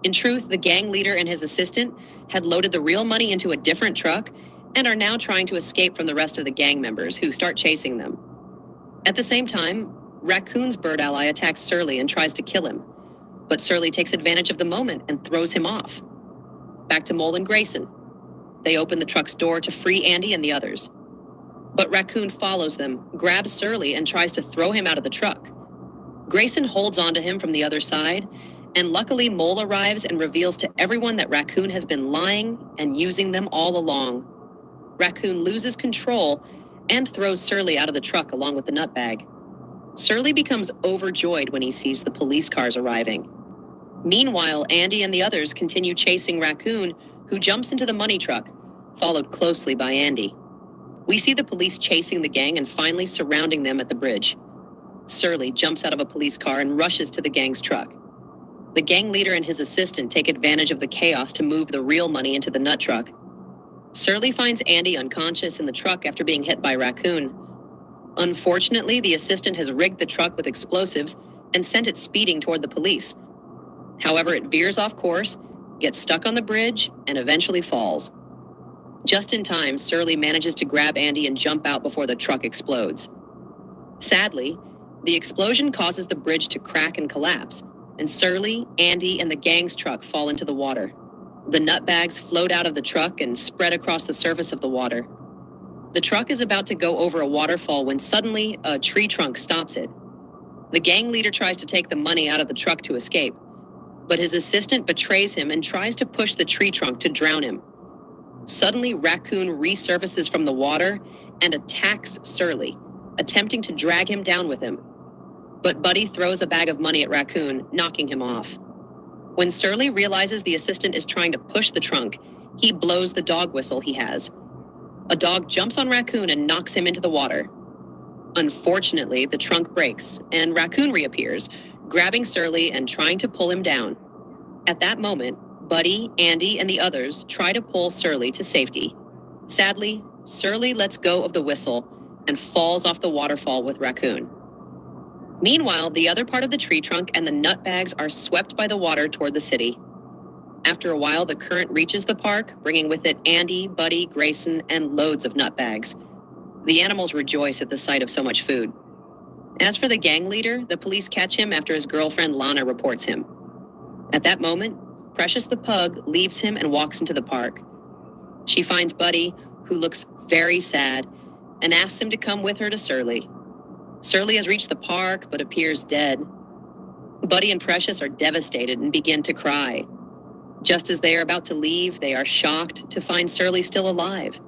In truth, the gang leader and his assistant had loaded the real money into a different truck and are now trying to escape from the rest of the gang members, who start chasing them. At the same time, Raccoon's bird ally attacks Surly and tries to kill him, but Surly takes advantage of the moment and throws him off. Back to Mole and Grayson. They open the truck's door to free Andy and the others. But Raccoon follows them, grabs Surly, and tries to throw him out of the truck. Grayson holds onto him from the other side, and luckily Mole arrives and reveals to everyone that Raccoon has been lying and using them all along. Raccoon loses control and throws Surly out of the truck along with the nut bag. Surly becomes overjoyed when he sees the police cars arriving. Meanwhile, Andy and the others continue chasing Raccoon, who jumps into the money truck, followed closely by Andy. We see the police chasing the gang and finally surrounding them at the bridge. Surly jumps out of a police car and rushes to the gang's truck. The gang leader and his assistant take advantage of the chaos to move the real money into the nut truck. Surly finds Andy unconscious in the truck after being hit by Raccoon. Unfortunately, the assistant has rigged the truck with explosives and sent it speeding toward the police. However, it veers off course, gets stuck on the bridge, and eventually falls. Just in time, Surly manages to grab Andy and jump out before the truck explodes. Sadly, the explosion causes the bridge to crack and collapse, and Surly, Andy, and the gang's truck fall into the water. The nut bags float out of the truck and spread across the surface of the water. The truck is about to go over a waterfall when suddenly a tree trunk stops it. The gang leader tries to take the money out of the truck to escape, but his assistant betrays him and tries to push the tree trunk to drown him. Suddenly, Raccoon resurfaces from the water and attacks Surly, attempting to drag him down with him. But Buddy throws a bag of money at Raccoon, knocking him off. When Surly realizes the assistant is trying to push the trunk, he blows the dog whistle he has. A dog jumps on Raccoon and knocks him into the water. Unfortunately, the trunk breaks, and Raccoon reappears, grabbing Surly and trying to pull him down. At that moment, Buddy, Andy, and the others try to pull Surly to safety. Sadly, Surly lets go of the whistle and falls off the waterfall with Raccoon. Meanwhile, the other part of the tree trunk and the nut bags are swept by the water toward the city. After a while, the current reaches the park, bringing with it Andy, Buddy, Grayson, and loads of nut bags. The animals rejoice at the sight of so much food. As for the gang leader, the police catch him after his girlfriend Lana reports him. At that moment, Precious the pug leaves him and walks into the park. She finds Buddy, who looks very sad, and asks him to come with her to Surly. Surly has reached the park but appears dead. Buddy and Precious are devastated and begin to cry. Just as they are about to leave, they are shocked to find Surly still alive.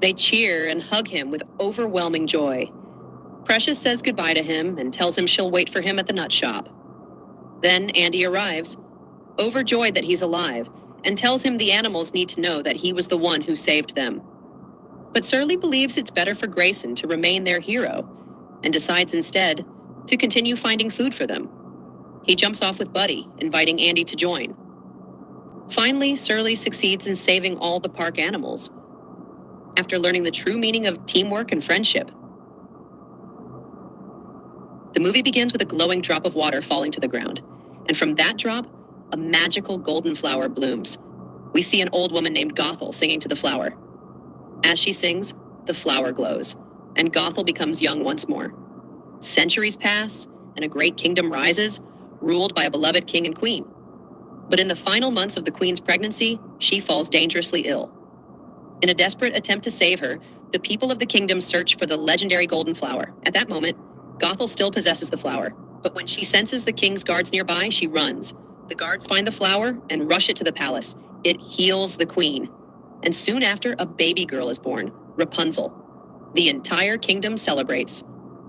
They cheer and hug him with overwhelming joy. Precious says goodbye to him and tells him she'll wait for him at the nut shop. Then Andy arrives, overjoyed that he's alive, and tells him the animals need to know that he was the one who saved them. But Surly believes it's better for Grayson to remain their hero, and decides instead to continue finding food for them. He jumps off with Buddy, inviting Andy to join. Finally, Surly succeeds in saving all the park animals, after learning the true meaning of teamwork and friendship. The movie begins with a glowing drop of water falling to the ground, and from that drop, a magical golden flower blooms. We see an old woman named Gothel singing to the flower. As she sings, the flower glows, and Gothel becomes young once more. Centuries pass, and a great kingdom rises, ruled by a beloved king and queen. But in the final months of the queen's pregnancy, she falls dangerously ill. In a desperate attempt to save her, the people of the kingdom search for the legendary golden flower. At that moment, Gothel still possesses the flower, but when she senses the king's guards nearby, she runs. The guards find the flower and rush it to the palace. It heals the queen. And soon after, a baby girl is born, Rapunzel. The entire kingdom celebrates.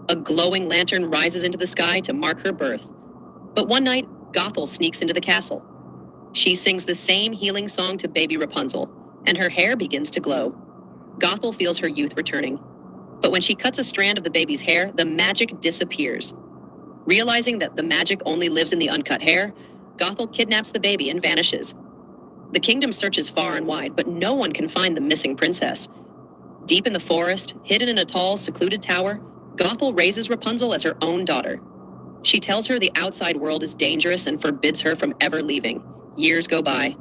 A glowing lantern rises into the sky to mark her birth. But one night, Gothel sneaks into the castle. She sings the same healing song to baby Rapunzel, and her hair begins to glow. Gothel feels her youth returning. But when she cuts a strand of the baby's hair, the magic disappears. Realizing that the magic only lives in the uncut hair, Gothel kidnaps the baby and vanishes. The kingdom searches far and wide, but no one can find the missing princess. Deep in the forest, hidden in a tall, secluded tower, Gothel raises Rapunzel as her own daughter. She tells her the outside world is dangerous and forbids her from ever leaving. Years go by.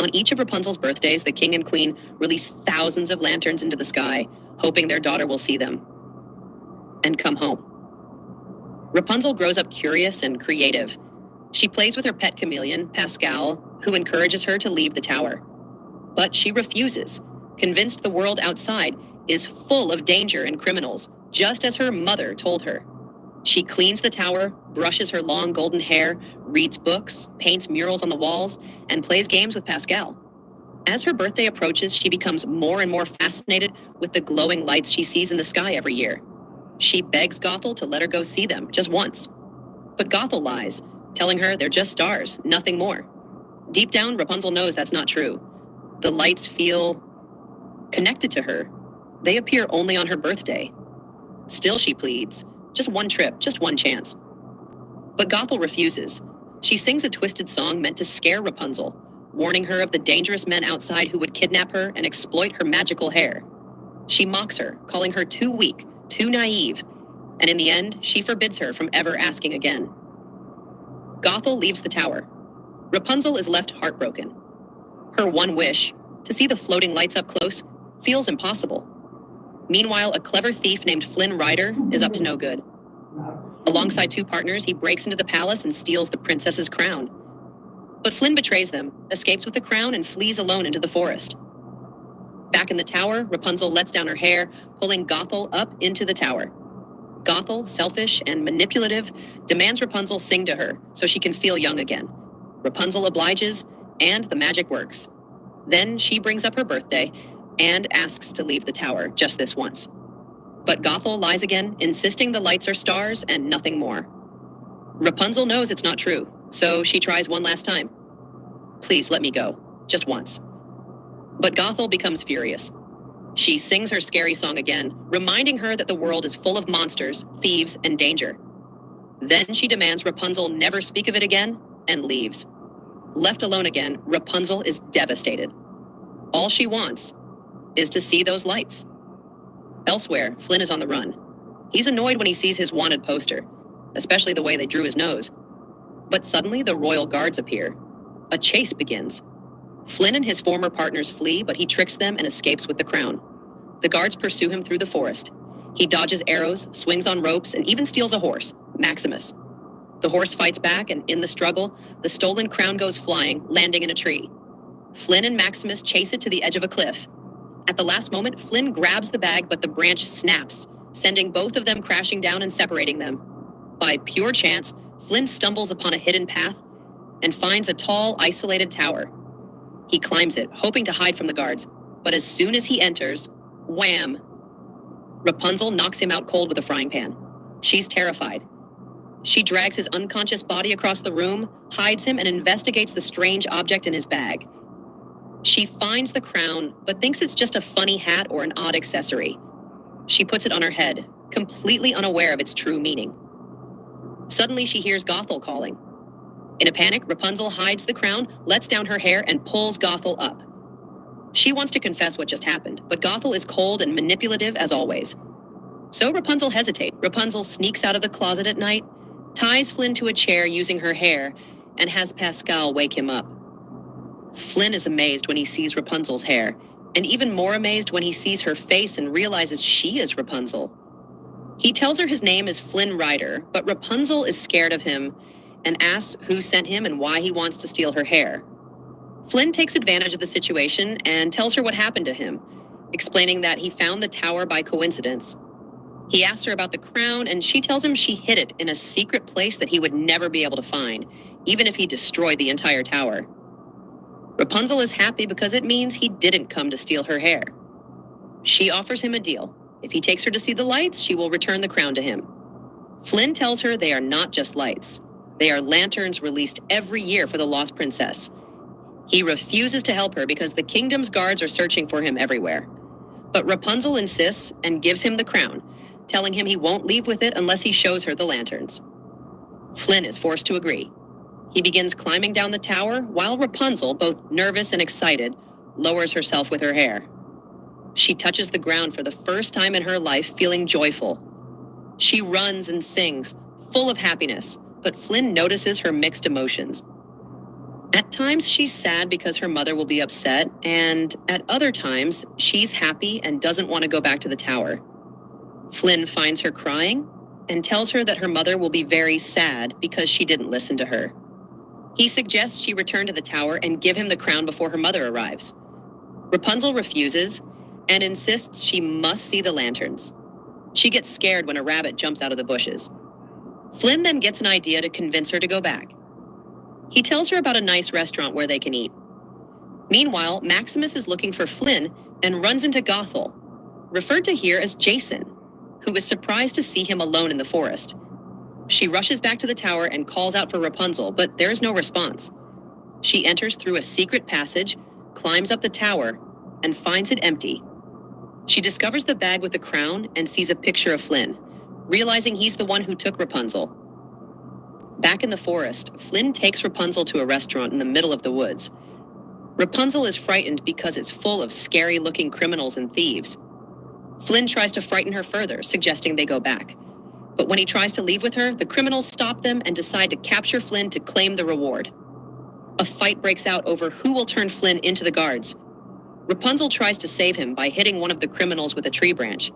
On each of Rapunzel's birthdays, the king and queen release thousands of lanterns into the sky, hoping their daughter will see them and come home. Rapunzel grows up curious and creative. She plays with her pet chameleon, Pascal, who encourages her to leave the tower. But she refuses, convinced the world outside is full of danger and criminals, just as her mother told her. She cleans the tower, brushes her long golden hair, reads books, paints murals on the walls, and plays games with Pascal. As her birthday approaches, she becomes more and more fascinated with the glowing lights she sees in the sky every year. She begs Gothel to let her go see them, just once. But Gothel lies, telling her they're just stars, nothing more. Deep down, Rapunzel knows that's not true. The lights feel connected to her. They appear only on her birthday. Still, she pleads, just one trip, just one chance. But Gothel refuses. She sings a twisted song meant to scare Rapunzel, warning her of the dangerous men outside who would kidnap her and exploit her magical hair. She mocks her, calling her too weak, too naive, and in the end, she forbids her from ever asking again. Gothel leaves the tower. Rapunzel is left heartbroken. Her one wish, to see the floating lights up close, feels impossible. Meanwhile, a clever thief named Flynn Rider is up to no good. Alongside two partners, he breaks into the palace and steals the princess's crown. But Flynn betrays them, escapes with the crown, and flees alone into the forest. Back in the tower, Rapunzel lets down her hair, pulling Gothel up into the tower. Gothel, selfish and manipulative, demands Rapunzel sing to her so she can feel young again. Rapunzel obliges, and the magic works. Then she brings up her birthday and asks to leave the tower just this once. But Gothel lies again, insisting the lights are stars and nothing more. Rapunzel knows it's not true, so she tries one last time. Please let me go, just once. But Gothel becomes furious. She sings her scary song again, reminding her that the world is full of monsters, thieves, and danger. Then she demands Rapunzel never speak of it again and leaves. Left alone again, Rapunzel is devastated. All she wants is to see those lights. Elsewhere, Flynn is on the run. He's annoyed when he sees his wanted poster, especially the way they drew his nose. But suddenly the royal guards appear. A chase begins. Flynn and his former partners flee, but he tricks them and escapes with the crown. The guards pursue him through the forest. He dodges arrows, swings on ropes, and even steals a horse, Maximus. The horse fights back, and in the struggle, the stolen crown goes flying, landing in a tree. Flynn and Maximus chase it to the edge of a cliff. At the last moment, Flynn grabs the bag, but the branch snaps, sending both of them crashing down and separating them. By pure chance, Flynn stumbles upon a hidden path and finds a tall, isolated tower. He climbs it, hoping to hide from the guards, but as soon as he enters, wham! Rapunzel knocks him out cold with a frying pan. She's terrified. She drags his unconscious body across the room, hides him, and investigates the strange object in his bag. She finds the crown, but thinks it's just a funny hat or an odd accessory. She puts it on her head, completely unaware of its true meaning. Suddenly, she hears Gothel calling. In a panic, Rapunzel hides the crown, lets down her hair, and pulls Gothel up. She wants to confess what just happened, but Gothel is cold and manipulative as always. So Rapunzel hesitates. Rapunzel sneaks out of the closet at night, ties Flynn to a chair using her hair, and has Pascal wake him up. Flynn is amazed when he sees Rapunzel's hair, and even more amazed when he sees her face and realizes she is Rapunzel. He tells her his name is Flynn Rider, but Rapunzel is scared of him and asks who sent him and why he wants to steal her hair. Flynn takes advantage of the situation and tells her what happened to him, explaining that he found the tower by coincidence. He asks her about the crown, and she tells him she hid it in a secret place that he would never be able to find, even if he destroyed the entire tower. Rapunzel is happy because it means he didn't come to steal her hair. She offers him a deal. If he takes her to see the lights, she will return the crown to him. Flynn tells her they are not just lights. They are lanterns released every year for the lost princess. He refuses to help her because the kingdom's guards are searching for him everywhere. But Rapunzel insists and gives him the crown, telling him he won't leave with it unless he shows her the lanterns. Flynn is forced to agree. He begins climbing down the tower while Rapunzel, both nervous and excited, lowers herself with her hair. She touches the ground for the first time in her life, feeling joyful. She runs and sings, full of happiness, but Flynn notices her mixed emotions. At times, she's sad because her mother will be upset, and at other times, she's happy and doesn't want to go back to the tower. Flynn finds her crying and tells her that her mother will be very sad because she didn't listen to her. He suggests she return to the tower and give him the crown before her mother arrives. Rapunzel refuses and insists she must see the lanterns. She gets scared when a rabbit jumps out of the bushes. Flynn then gets an idea to convince her to go back. He tells her about a nice restaurant where they can eat. Meanwhile, Maximus is looking for Flynn and runs into Gothel, referred to here as Jason, who is surprised to see him alone in the forest. She rushes back to the tower and calls out for Rapunzel, but there is no response. She enters through a secret passage, climbs up the tower, and finds it empty. She discovers the bag with the crown and sees a picture of Flynn, realizing he's the one who took Rapunzel. Back in the forest, Flynn takes Rapunzel to a restaurant in the middle of the woods. Rapunzel is frightened because it's full of scary-looking criminals and thieves. Flynn tries to frighten her further, suggesting they go back. But when he tries to leave with her, the criminals stop them and decide to capture Flynn to claim the reward. A fight breaks out over who will turn Flynn into the guards. Rapunzel tries to save him by hitting one of the criminals with a tree branch.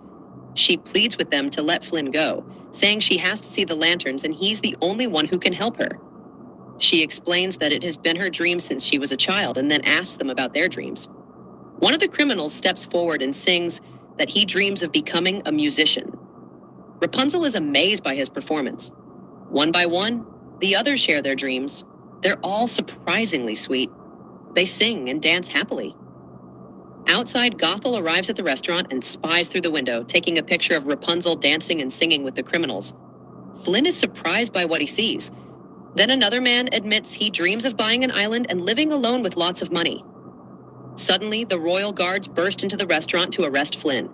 She pleads with them to let Flynn go, saying she has to see the lanterns and he's the only one who can help her. She explains that it has been her dream since she was a child and then asks them about their dreams. One of the criminals steps forward and sings that he dreams of becoming a musician. Rapunzel is amazed by his performance. One by one, the others share their dreams. They're all surprisingly sweet. They sing and dance happily. Outside, Gothel arrives at the restaurant and spies through the window, taking a picture of Rapunzel dancing and singing with the criminals. Flynn is surprised by what he sees. Then another man admits he dreams of buying an island and living alone with lots of money. Suddenly, the royal guards burst into the restaurant to arrest Flynn.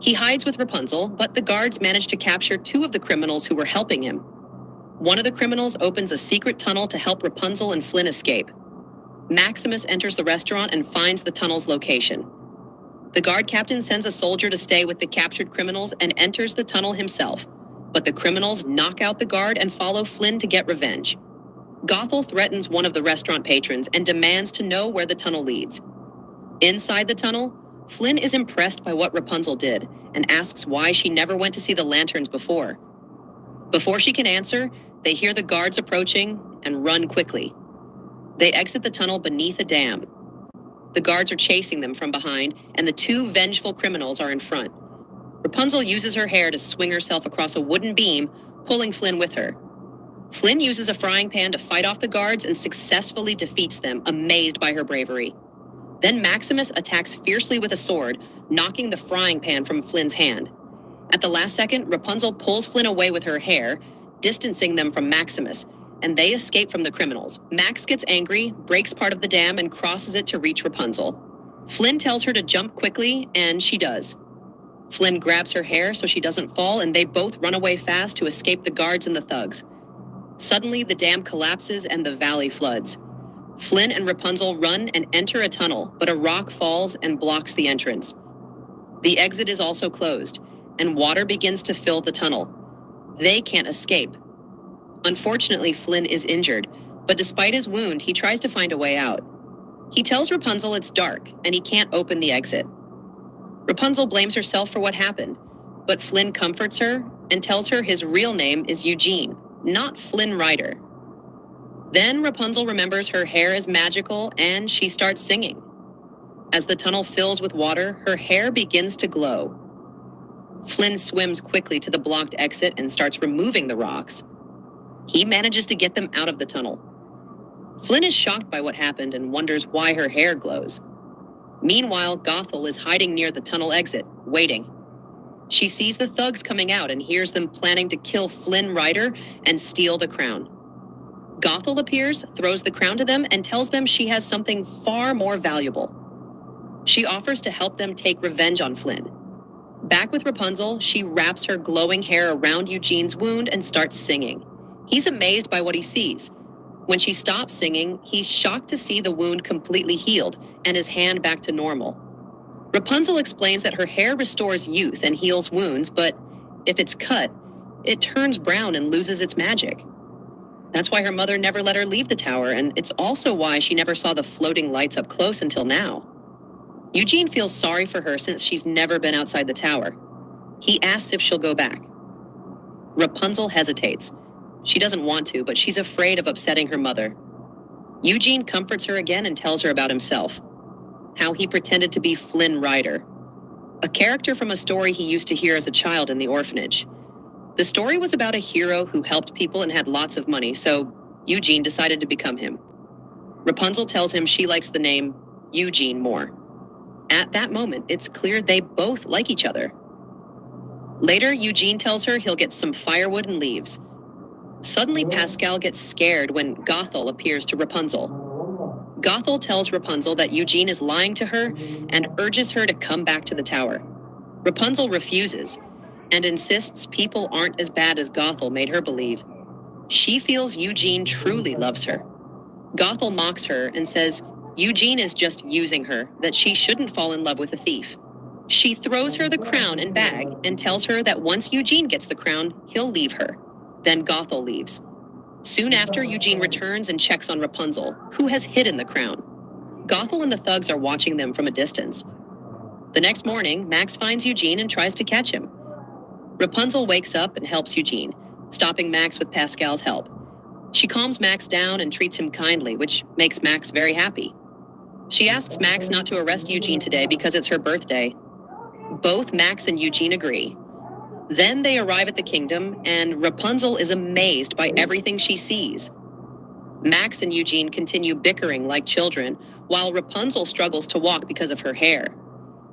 He hides with Rapunzel, but the guards manage to capture two of the criminals who were helping him. One of the criminals opens a secret tunnel to help Rapunzel and Flynn escape. Maximus enters the restaurant and finds the tunnel's location. The guard captain sends a soldier to stay with the captured criminals and enters the tunnel himself. But the criminals knock out the guard and follow Flynn to get revenge. Gothel threatens one of the restaurant patrons and demands to know where the tunnel leads. Inside the tunnel, Flynn is impressed by what Rapunzel did and asks why she never went to see the lanterns before. Before she can answer, they hear the guards approaching and run quickly. They exit the tunnel beneath a dam. The guards are chasing them from behind, and the two vengeful criminals are in front. Rapunzel uses her hair to swing herself across a wooden beam, pulling Flynn with her. Flynn uses a frying pan to fight off the guards and successfully defeats them, amazed by her bravery. Then Maximus attacks fiercely with a sword, knocking the frying pan from Flynn's hand. At the last second, Rapunzel pulls Flynn away with her hair, distancing them from Maximus, and they escape from the criminals. Max gets angry, breaks part of the dam, and crosses it to reach Rapunzel. Flynn tells her to jump quickly, and she does. Flynn grabs her hair so she doesn't fall, and they both run away fast to escape the guards and the thugs. Suddenly, the dam collapses and the valley floods. Flynn and Rapunzel run and enter a tunnel, but a rock falls and blocks the entrance. The exit is also closed, and water begins to fill the tunnel. They can't escape. Unfortunately, Flynn is injured, but despite his wound, he tries to find a way out. He tells Rapunzel it's dark and he can't open the exit. Rapunzel blames herself for what happened, but Flynn comforts her and tells her his real name is Eugene, not Flynn Rider. Then Rapunzel remembers her hair is magical and she starts singing. As the tunnel fills with water, her hair begins to glow. Flynn swims quickly to the blocked exit and starts removing the rocks. He manages to get them out of the tunnel. Flynn is shocked by what happened and wonders why her hair glows. Meanwhile, Gothel is hiding near the tunnel exit, waiting. She sees the thugs coming out and hears them planning to kill Flynn Rider and steal the crown. Gothel appears, throws the crown to them, and tells them she has something far more valuable. She offers to help them take revenge on Flynn. Back with Rapunzel, she wraps her glowing hair around Eugene's wound and starts singing. He's amazed by what he sees. When she stops singing, he's shocked to see the wound completely healed and his hand back to normal. Rapunzel explains that her hair restores youth and heals wounds, but if it's cut, it turns brown and loses its magic. That's why her mother never let her leave the tower, and it's also why she never saw the floating lights up close until now. Eugene feels sorry for her since she's never been outside the tower. He asks if she'll go back. Rapunzel hesitates. She doesn't want to, but she's afraid of upsetting her mother. Eugene comforts her again and tells her about himself. How he pretended to be Flynn Rider, a character from a story he used to hear as a child in the orphanage. The story was about a hero who helped people and had lots of money, so Eugene decided to become him. Rapunzel tells him she likes the name Eugene more. At that moment, it's clear they both like each other. Later, Eugene tells her he'll get some firewood and leaves. Suddenly, Pascal gets scared when Gothel appears to Rapunzel. Gothel tells Rapunzel that Eugene is lying to her and urges her to come back to the tower. Rapunzel refuses and insists people aren't as bad as Gothel made her believe. She feels Eugene truly loves her. Gothel mocks her and says Eugene is just using her, that she shouldn't fall in love with a thief. She throws her the crown and bag and tells her that once Eugene gets the crown, he'll leave her. Then Gothel leaves. Soon after, Eugene returns and checks on Rapunzel, who has hidden the crown. Gothel and the thugs are watching them from a distance. The next morning, Max finds Eugene and tries to catch him. Rapunzel wakes up and helps Eugene, stopping Max with Pascal's help. She calms Max down and treats him kindly, which makes Max very happy. She asks Max not to arrest Eugene today because it's her birthday. Both Max and Eugene agree. Then they arrive at the kingdom, and Rapunzel is amazed by everything she sees. Max and Eugene continue bickering like children, while Rapunzel struggles to walk because of her hair.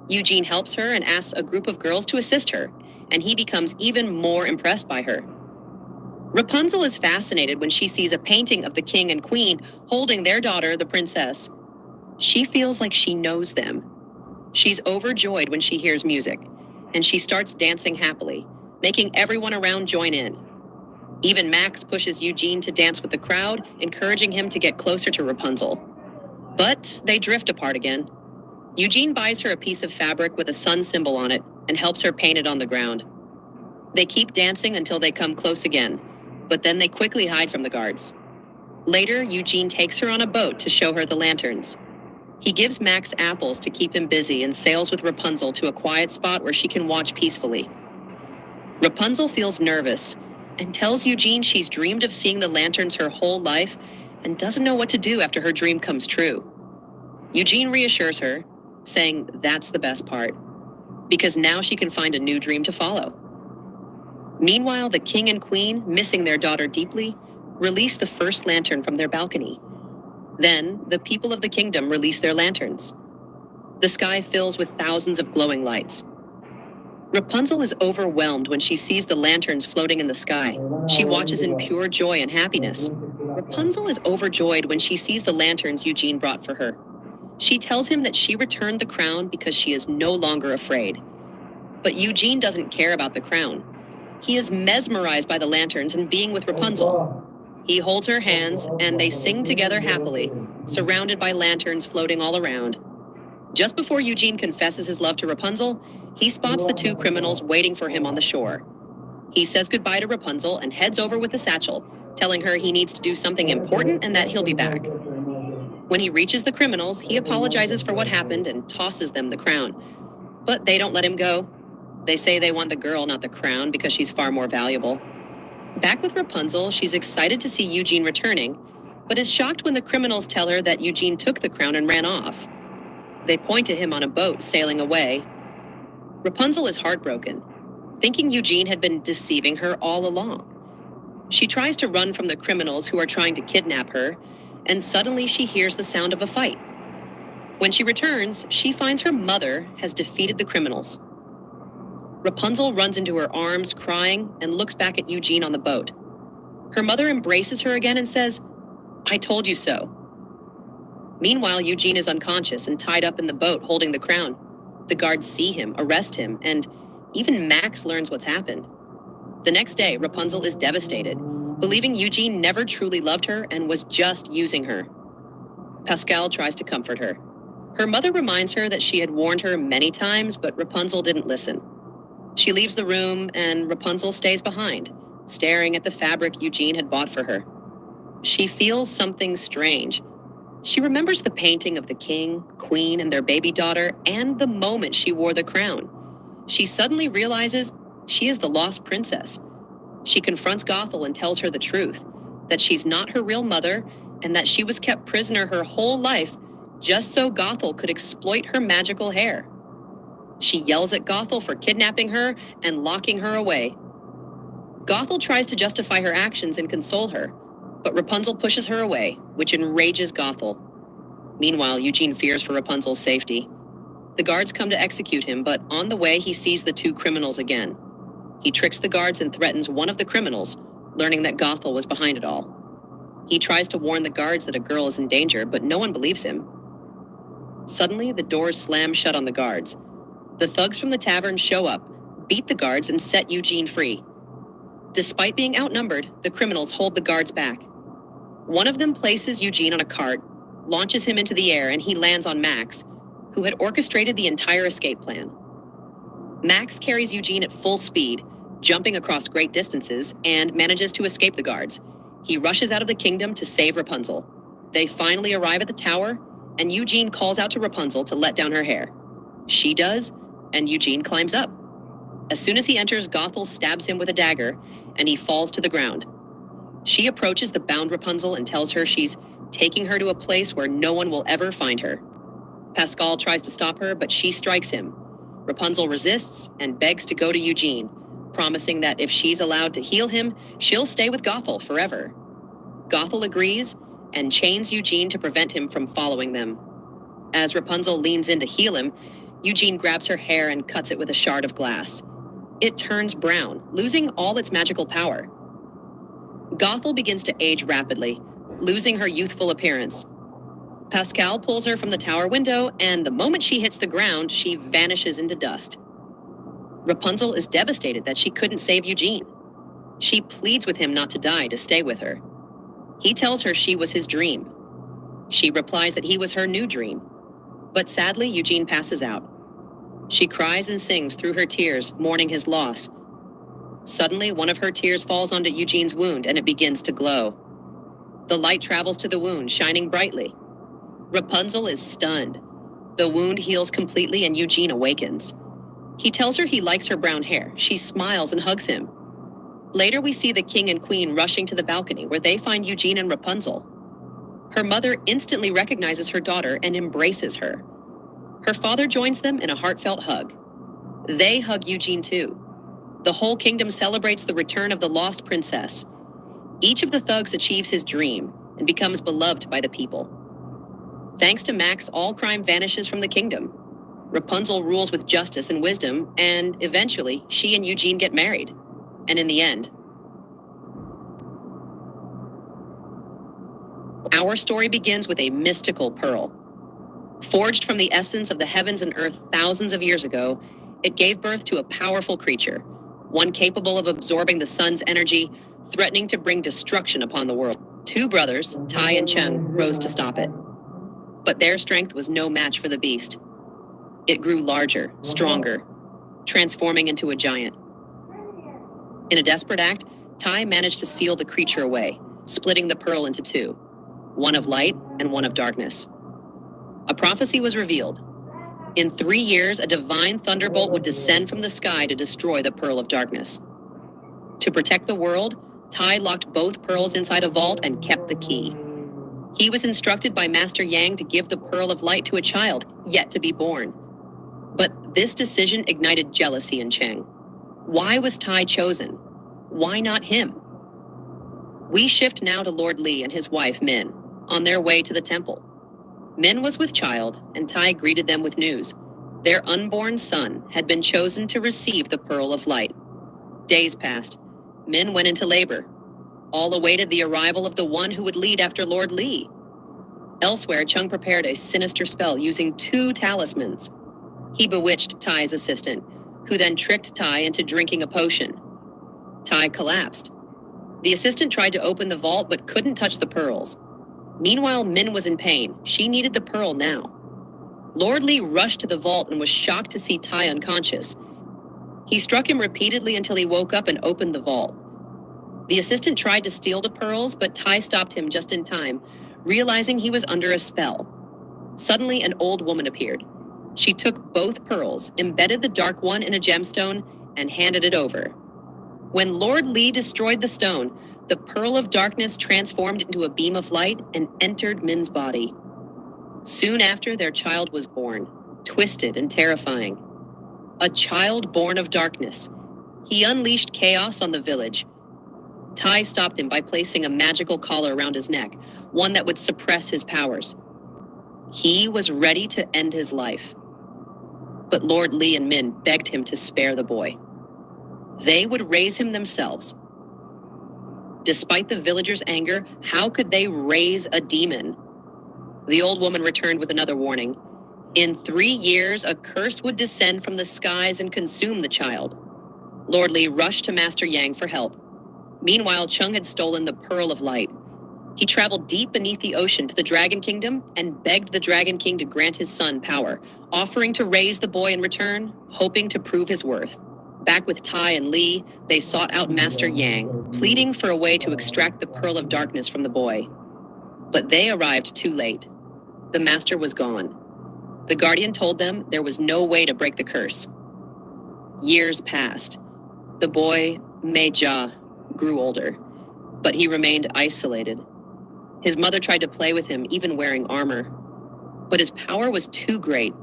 Eugene helps her and asks a group of girls to assist her, and he becomes even more impressed by her. Rapunzel is fascinated when she sees a painting of the king and queen holding their daughter, the princess. She feels like she knows them. She's overjoyed when she hears music, and she starts dancing happily, making everyone around join in. Even Max pushes Eugene to dance with the crowd, encouraging him to get closer to Rapunzel. But they drift apart again. Eugene buys her a piece of fabric with a sun symbol on it and helps her paint it on the ground. They keep dancing until they come close again, but then they quickly hide from the guards. Later, Eugene takes her on a boat to show her the lanterns. He gives Max apples to keep him busy and sails with Rapunzel to a quiet spot where she can watch peacefully. Rapunzel feels nervous and tells Eugene she's dreamed of seeing the lanterns her whole life and doesn't know what to do after her dream comes true. Eugene reassures her, saying that's the best part, because now she can find a new dream to follow. Meanwhile, the king and queen, missing their daughter deeply, release the first lantern from their balcony. Then, the people of the kingdom release their lanterns. The sky fills with thousands of glowing lights. Rapunzel is overwhelmed when she sees the lanterns floating in the sky. She watches in pure joy and happiness. Rapunzel is overjoyed when she sees the lanterns Eugene brought for her. She tells him that she returned the crown because she is no longer afraid. But Eugene doesn't care about the crown. He is mesmerized by the lanterns and being with Rapunzel. He holds her hands and they sing together happily, surrounded by lanterns floating all around. Just before Eugene confesses his love to Rapunzel, he spots the two criminals waiting for him on the shore. He says goodbye to Rapunzel and heads over with the satchel, telling her he needs to do something important and that he'll be back. When he reaches the criminals, he apologizes for what happened and tosses them the crown. But they don't let him go. They say they want the girl, not the crown, because she's far more valuable. Back with Rapunzel, she's excited to see Eugene returning, but is shocked when the criminals tell her that Eugene took the crown and ran off. They point to him on a boat sailing away. Rapunzel is heartbroken, thinking Eugene had been deceiving her all along. She tries to run from the criminals who are trying to kidnap her, and suddenly she hears the sound of a fight. When she returns, she finds her mother has defeated the criminals. Rapunzel runs into her arms, crying, and looks back at Eugene on the boat. Her mother embraces her again and says, "I told you so." Meanwhile, Eugene is unconscious and tied up in the boat holding the crown. The guards see him, arrest him, and even Max learns what's happened. The next day, Rapunzel is devastated, believing Eugene never truly loved her and was just using her. Pascal tries to comfort her. Her mother reminds her that she had warned her many times, but Rapunzel didn't listen. She leaves the room, and Rapunzel stays behind, staring at the fabric Eugene had bought for her. She feels something strange. She remembers the painting of the king, queen, and their baby daughter, and the moment she wore the crown. She suddenly realizes she is the lost princess. She confronts Gothel and tells her the truth, that she's not her real mother, and that she was kept prisoner her whole life just so Gothel could exploit her magical hair. She yells at Gothel for kidnapping her and locking her away. Gothel tries to justify her actions and console her, but Rapunzel pushes her away, which enrages Gothel. Meanwhile, Eugene fears for Rapunzel's safety. The guards come to execute him, but on the way he sees the two criminals again. He tricks the guards and threatens one of the criminals, learning that Gothel was behind it all. He tries to warn the guards that a girl is in danger, but no one believes him. Suddenly, the doors slam shut on the guards. The thugs from the tavern show up, beat the guards, and set Eugene free. Despite being outnumbered, the criminals hold the guards back. One of them places Eugene on a cart, launches him into the air, and he lands on Max, who had orchestrated the entire escape plan. Max carries Eugene at full speed, jumping across great distances, and manages to escape the guards. He rushes out of the kingdom to save Rapunzel. They finally arrive at the tower, and Eugene calls out to Rapunzel to let down her hair. She does, and Eugene climbs up. As soon as he enters, Gothel stabs him with a dagger, and he falls to the ground. She approaches the bound Rapunzel and tells her she's taking her to a place where no one will ever find her. Pascal tries to stop her, but she strikes him. Rapunzel resists and begs to go to Eugene, promising that if she's allowed to heal him, she'll stay with Gothel forever. Gothel agrees and chains Eugene to prevent him from following them. As Rapunzel leans in to heal him, Eugene grabs her hair and cuts it with a shard of glass. It turns brown, losing all its magical power. Gothel begins to age rapidly, losing her youthful appearance. Pascal pulls her from the tower window, and the moment she hits the ground, she vanishes into dust. Rapunzel is devastated that she couldn't save Eugene. She pleads with him not to die, to stay with her. He tells her she was his dream. She replies that he was her new dream. But sadly, Eugene passes out. She cries and sings through her tears, mourning his loss. Suddenly, one of her tears falls onto Eugene's wound, and it begins to glow. The light travels to the wound, shining brightly. Rapunzel is stunned. The wound heals completely, and Eugene awakens. He tells her he likes her brown hair. She smiles and hugs him. Later, we see the king and queen rushing to the balcony, where they find Eugene and Rapunzel. Her mother instantly recognizes her daughter and embraces her. Her father joins them in a heartfelt hug. They hug Eugene too. The whole kingdom celebrates the return of the lost princess. Each of the thugs achieves his dream and becomes beloved by the people. Thanks to Max, all crime vanishes from the kingdom. Rapunzel rules with justice and wisdom, and eventually, she and Eugene get married. And in the end, our story begins with a mystical pearl. Forged from the essence of the heavens and earth thousands of years ago, it gave birth to a powerful creature, one capable of absorbing the sun's energy, threatening to bring destruction upon the world. Two brothers, Tai and Cheng, rose to stop it. But their strength was no match for the beast. It grew larger, stronger, transforming into a giant. In a desperate act, Tai managed to seal the creature away, splitting the pearl into two, one of light and one of darkness. A prophecy was revealed. In 3 years, a divine thunderbolt would descend from the sky to destroy the pearl of darkness. To protect the world, Tai locked both pearls inside a vault and kept the key. He was instructed by Master Yang to give the pearl of light to a child yet to be born. But this decision ignited jealousy in Cheng. Why was Tai chosen? Why not him? We shift now to Lord Li and his wife, Min, on their way to the temple. Min was with child, and Tai greeted them with news. Their unborn son had been chosen to receive the pearl of light. Days passed. Min went into labor. All awaited the arrival of the one who would lead after Lord Li. Elsewhere, Chung prepared a sinister spell using 2 talismans. He bewitched Tai's assistant, who then tricked Tai into drinking a potion. Tai collapsed. The assistant tried to open the vault but couldn't touch the pearls. Meanwhile, Min was in pain. She needed the pearl now. Lord Li rushed to the vault and was shocked to see Tai unconscious. He struck him repeatedly until he woke up and opened the vault. The assistant tried to steal the pearls, but Tai stopped him just in time, realizing he was under a spell. Suddenly, an old woman appeared. She took both pearls, embedded the dark one in a gemstone, and handed it over. When Lord Li destroyed the stone, the pearl of darkness transformed into a beam of light and entered Min's body. Soon after, their child was born, twisted and terrifying. A child born of darkness. He unleashed chaos on the village. Tai stopped him by placing a magical collar around his neck, one that would suppress his powers. He was ready to end his life. But Lord Li and Min begged him to spare the boy. They would raise him themselves. Despite the villagers' anger, how could they raise a demon? The old woman returned with another warning. In 3 years, a curse would descend from the skies and consume the child. Lord Li rushed to Master Yang for help. Meanwhile, Chung had stolen the Pearl of Light. He traveled deep beneath the ocean to the Dragon Kingdom and begged the Dragon King to grant his son power, offering to raise the boy in return, hoping to prove his worth. Back with Tai and Li, they sought out Master Yang, pleading for a way to extract the Pearl of Darkness from the boy. But they arrived too late. The master was gone. The guardian told them there was no way to break the curse. Years passed. The boy, Meijia, grew older, but he remained isolated. His mother tried to play with him, even wearing armor. But his power was too great.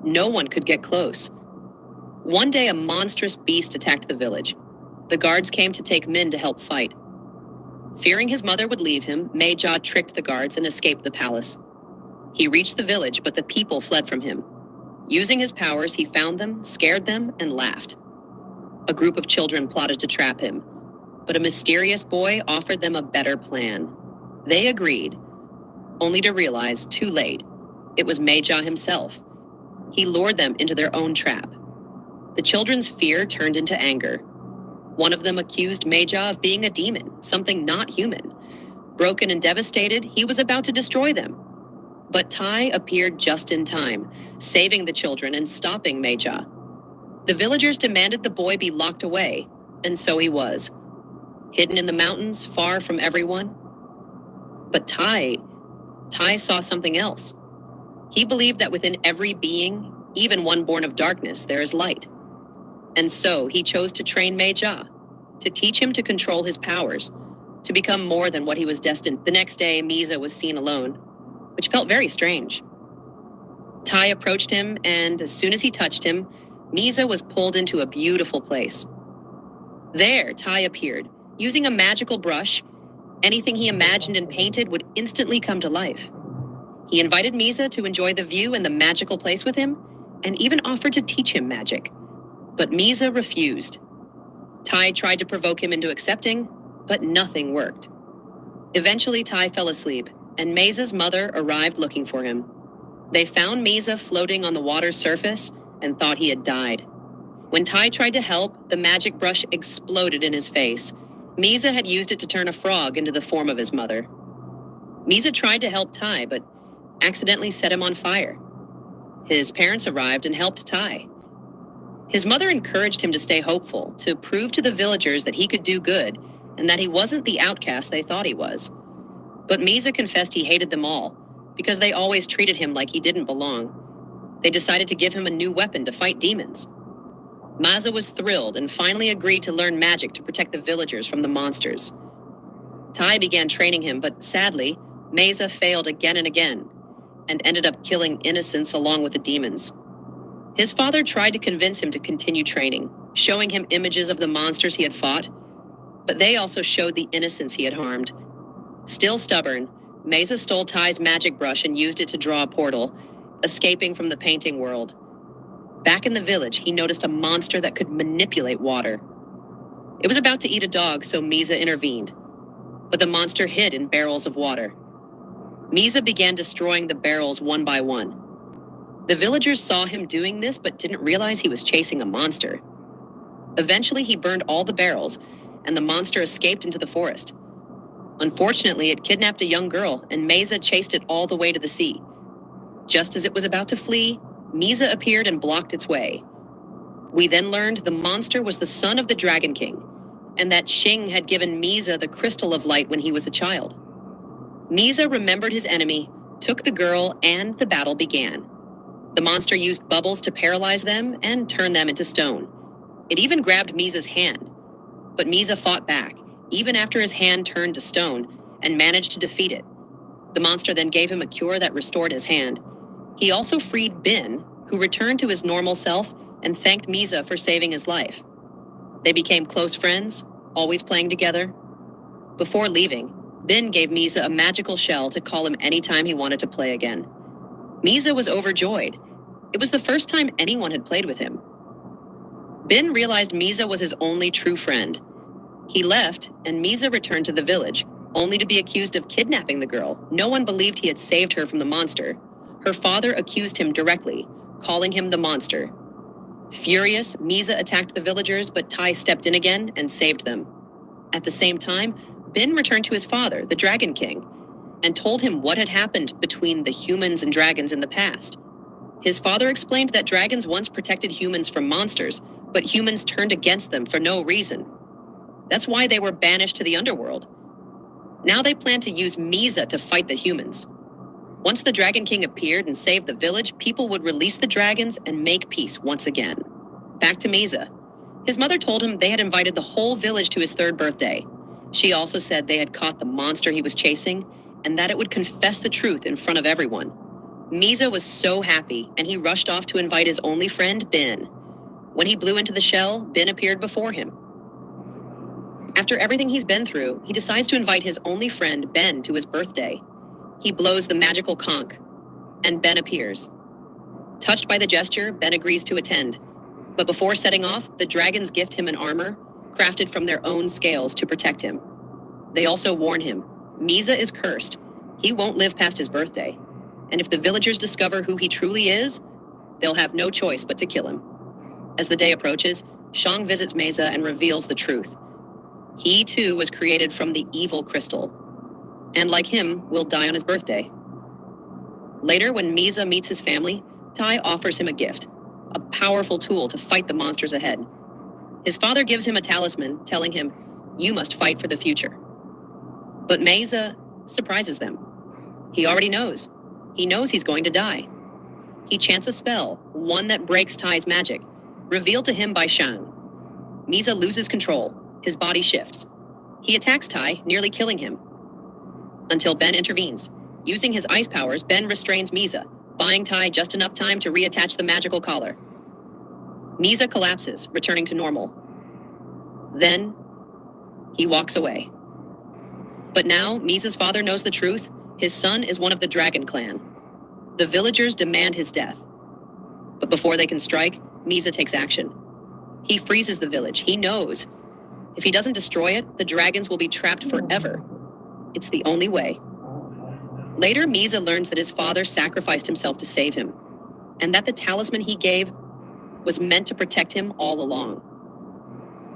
No one could get close. One day, a monstrous beast attacked the village. The guards came to take Min to help fight. Fearing his mother would leave him, Meijia tricked the guards and escaped the palace. He reached the village, but the people fled from him. Using his powers, he found them, scared them, and laughed. A group of children plotted to trap him, but a mysterious boy offered them a better plan. They agreed, only to realize too late it was Meja himself. He lured them into their own trap. The children's fear turned into anger. One of them accused Meja of being a demon, something not human. Broken and devastated, he was about to destroy them. But Tai appeared just in time, saving the children and stopping Meja. The villagers demanded the boy be locked away, and so he was. Hidden in the mountains, far from everyone. But Tai saw something else. He believed that within every being, even one born of darkness, there is light. And so he chose to train Meja, to teach him to control his powers, to become more than what he was destined. The next day, Misa was seen alone, which felt very strange. Tai approached him, and as soon as he touched him, Misa was pulled into a beautiful place. There, Tai appeared, using a magical brush. Anything he imagined and painted would instantly come to life. He invited Misa to enjoy the view and the magical place with him, and even offered to teach him magic. But Misa refused. Tai tried to provoke him into accepting, but nothing worked. Eventually, Tai fell asleep, and Misa's mother arrived looking for him. They found Misa floating on the water's surface and thought he had died. When Tai tried to help, the magic brush exploded in his face. Misa had used it to turn a frog into the form of his mother. Misa tried to help Tai, but accidentally set him on fire. His parents arrived and helped Tai. His mother encouraged him to stay hopeful, to prove to the villagers that he could do good, and that he wasn't the outcast they thought he was. But Misa confessed he hated them all, because they always treated him like he didn't belong. They decided to give him a new weapon to fight demons. Maza was thrilled and finally agreed to learn magic to protect the villagers from the monsters. Tai began training him, but sadly, Mesa failed again and again, and ended up killing innocents along with the demons. His father tried to convince him to continue training, showing him images of the monsters he had fought, but they also showed the innocents he had harmed. Still stubborn, Mesa stole Tai's magic brush and used it to draw a portal, escaping from the painting world. Back in the village, he noticed a monster that could manipulate water. It was about to eat a dog, so Misa intervened, but the monster hid in barrels of water. Misa began destroying the barrels one by one. The villagers saw him doing this, but didn't realize he was chasing a monster. Eventually, he burned all the barrels, and the monster escaped into the forest. Unfortunately, it kidnapped a young girl, and Mesa chased it all the way to the sea. Just as it was about to flee, Misa appeared and blocked its way. We then learned the monster was the son of the Dragon King, and that Xing had given Misa the crystal of light when he was a child. Misa remembered his enemy, took the girl, and the battle began. The monster used bubbles to paralyze them and turn them into stone. It even grabbed Misa's hand. But Misa fought back, even after his hand turned to stone, and managed to defeat it. The monster then gave him a cure that restored his hand. He also freed Bin, who returned to his normal self and thanked Misa for saving his life. They became close friends, always playing together. Before leaving, Bin gave Misa a magical shell to call him anytime he wanted to play again. Misa was overjoyed. It was the first time anyone had played with him. Bin realized Misa was his only true friend. He left, and Misa returned to the village, only to be accused of kidnapping the girl. No one believed he had saved her from the monster. Her father accused him directly, calling him the monster. Furious, Misa attacked the villagers, but Tai stepped in again and saved them. At the same time, Bin returned to his father, the Dragon King, and told him what had happened between the humans and dragons in the past. His father explained that dragons once protected humans from monsters, but humans turned against them for no reason. That's why they were banished to the underworld. Now they plan to use Misa to fight the humans. Once the Dragon King appeared and saved the village, people would release the dragons and make peace once again. Back to Misa. His mother told him they had invited the whole village to his 3rd birthday. She also said they had caught the monster he was chasing and that it would confess the truth in front of everyone. Misa was so happy, and he rushed off to invite his only friend, Bin. When he blew into the shell, Bin appeared before him. After everything he's been through, he decides to invite his only friend, Ben, to his birthday. He blows the magical conch, and Ben appears. Touched by the gesture, Ben agrees to attend. But before setting off, the dragons gift him an armor, crafted from their own scales to protect him. They also warn him, Misa is cursed. He won't live past his birthday. And if the villagers discover who he truly is, they'll have no choice but to kill him. As the day approaches, Shang visits Mesa and reveals the truth. He too was created from the evil crystal, and like him, will die on his birthday. Later, when Misa meets his family, Tai offers him a gift, a powerful tool to fight the monsters ahead. His father gives him a talisman, telling him, you must fight for the future. But Mesa surprises them. He already knows. He knows he's going to die. He chants a spell, one that breaks Tai's magic, revealed to him by Shang. Misa loses control. His body shifts. He attacks Tai, nearly killing him. Until Ben intervenes. Using his ice powers, Ben restrains Misa, buying Tai just enough time to reattach the magical collar. Misa collapses, returning to normal. Then, he walks away. But now, Misa's father knows the truth. His son is one of the Dragon Clan. The villagers demand his death. But before they can strike, Misa takes action. He freezes the village. He knows. If he doesn't destroy it, the dragons will be trapped forever. It's the only way. Later, Misa learns that his father sacrificed himself to save him, and that the talisman he gave was meant to protect him all along.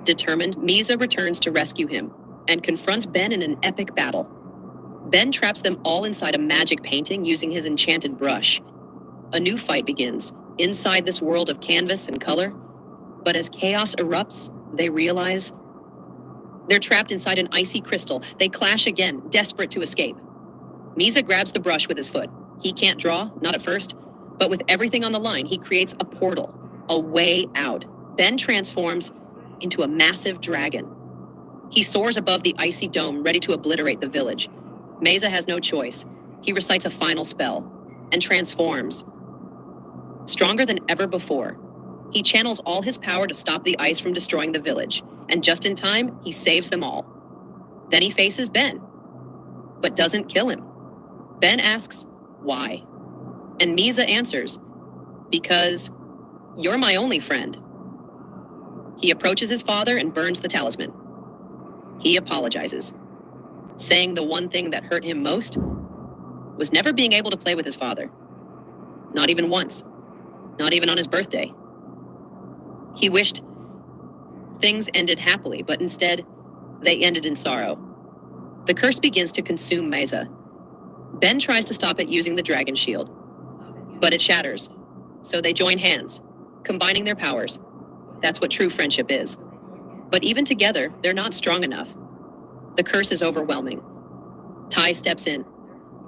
Determined, Misa returns to rescue him and confronts Ben in an epic battle. Ben traps them all inside a magic painting using his enchanted brush. A new fight begins, inside this world of canvas and color. But as chaos erupts, they realize they're trapped inside an icy crystal. They clash again, desperate to escape. Misa grabs the brush with his foot. He can't draw, not at first, but with everything on the line, he creates a portal, a way out. Ben transforms into a massive dragon. He soars above the icy dome, ready to obliterate the village. Mesa has no choice. He recites a final spell and transforms. Stronger than ever before, he channels all his power to stop the ice from destroying the village, and just in time, he saves them all. Then he faces Ben, but doesn't kill him. Ben asks, why? And Misa answers, because you're my only friend. He approaches his father and burns the talisman. He apologizes, saying the one thing that hurt him most was never being able to play with his father. Not even once. Not even on his birthday. He wished things ended happily, but instead, they ended in sorrow. The curse begins to consume Mesa. Ben tries to stop it using the dragon shield, but it shatters. So they join hands, combining their powers. That's what true friendship is. But even together, they're not strong enough. The curse is overwhelming. Tai steps in.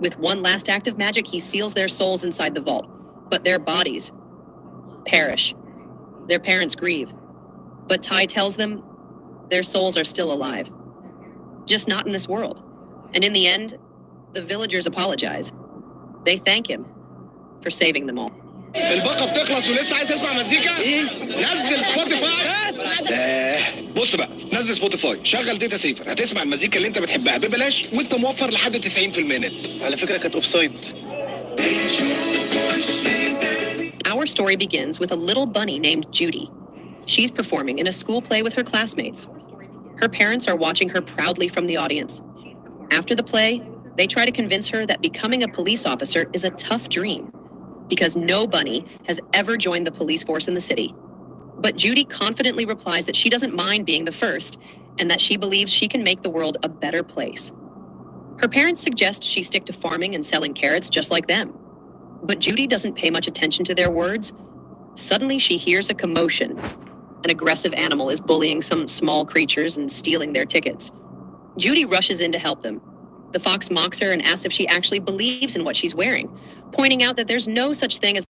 With one last act of magic, he seals their souls inside the vault, but their bodies perish. Their parents grieve, but Tai tells them their souls are still alive, just not in this world. And in the end, the villagers apologize. They thank him for saving them all. الباقة بتخلص ولسه عايز تسمع مزيكا؟ نزل سبوتيفاي. بص بقى، نزل سبوتيفاي، شغل داتا سيفر، هتسمع المزيكا اللي انت بتحبها ببلاش وانت موفر لحد 90% نت. على فكرة كانت اوفسايد. Our story begins with a little bunny named Judy. She's performing in a school play with her classmates. Her parents are watching her proudly from the audience. After the play, they try to convince her that becoming a police officer is a tough dream, because no bunny has ever joined the police force in the city. But Judy confidently replies that she doesn't mind being the first, and that she believes she can make the world a better place. Her parents suggest she stick to farming and selling carrots just like them. But Judy doesn't pay much attention to their words. Suddenly she hears a commotion. An aggressive animal is bullying some small creatures and stealing their tickets. Judy rushes in to help them. The fox mocks her and asks if she actually believes in what she's wearing, pointing out that there's no such thing as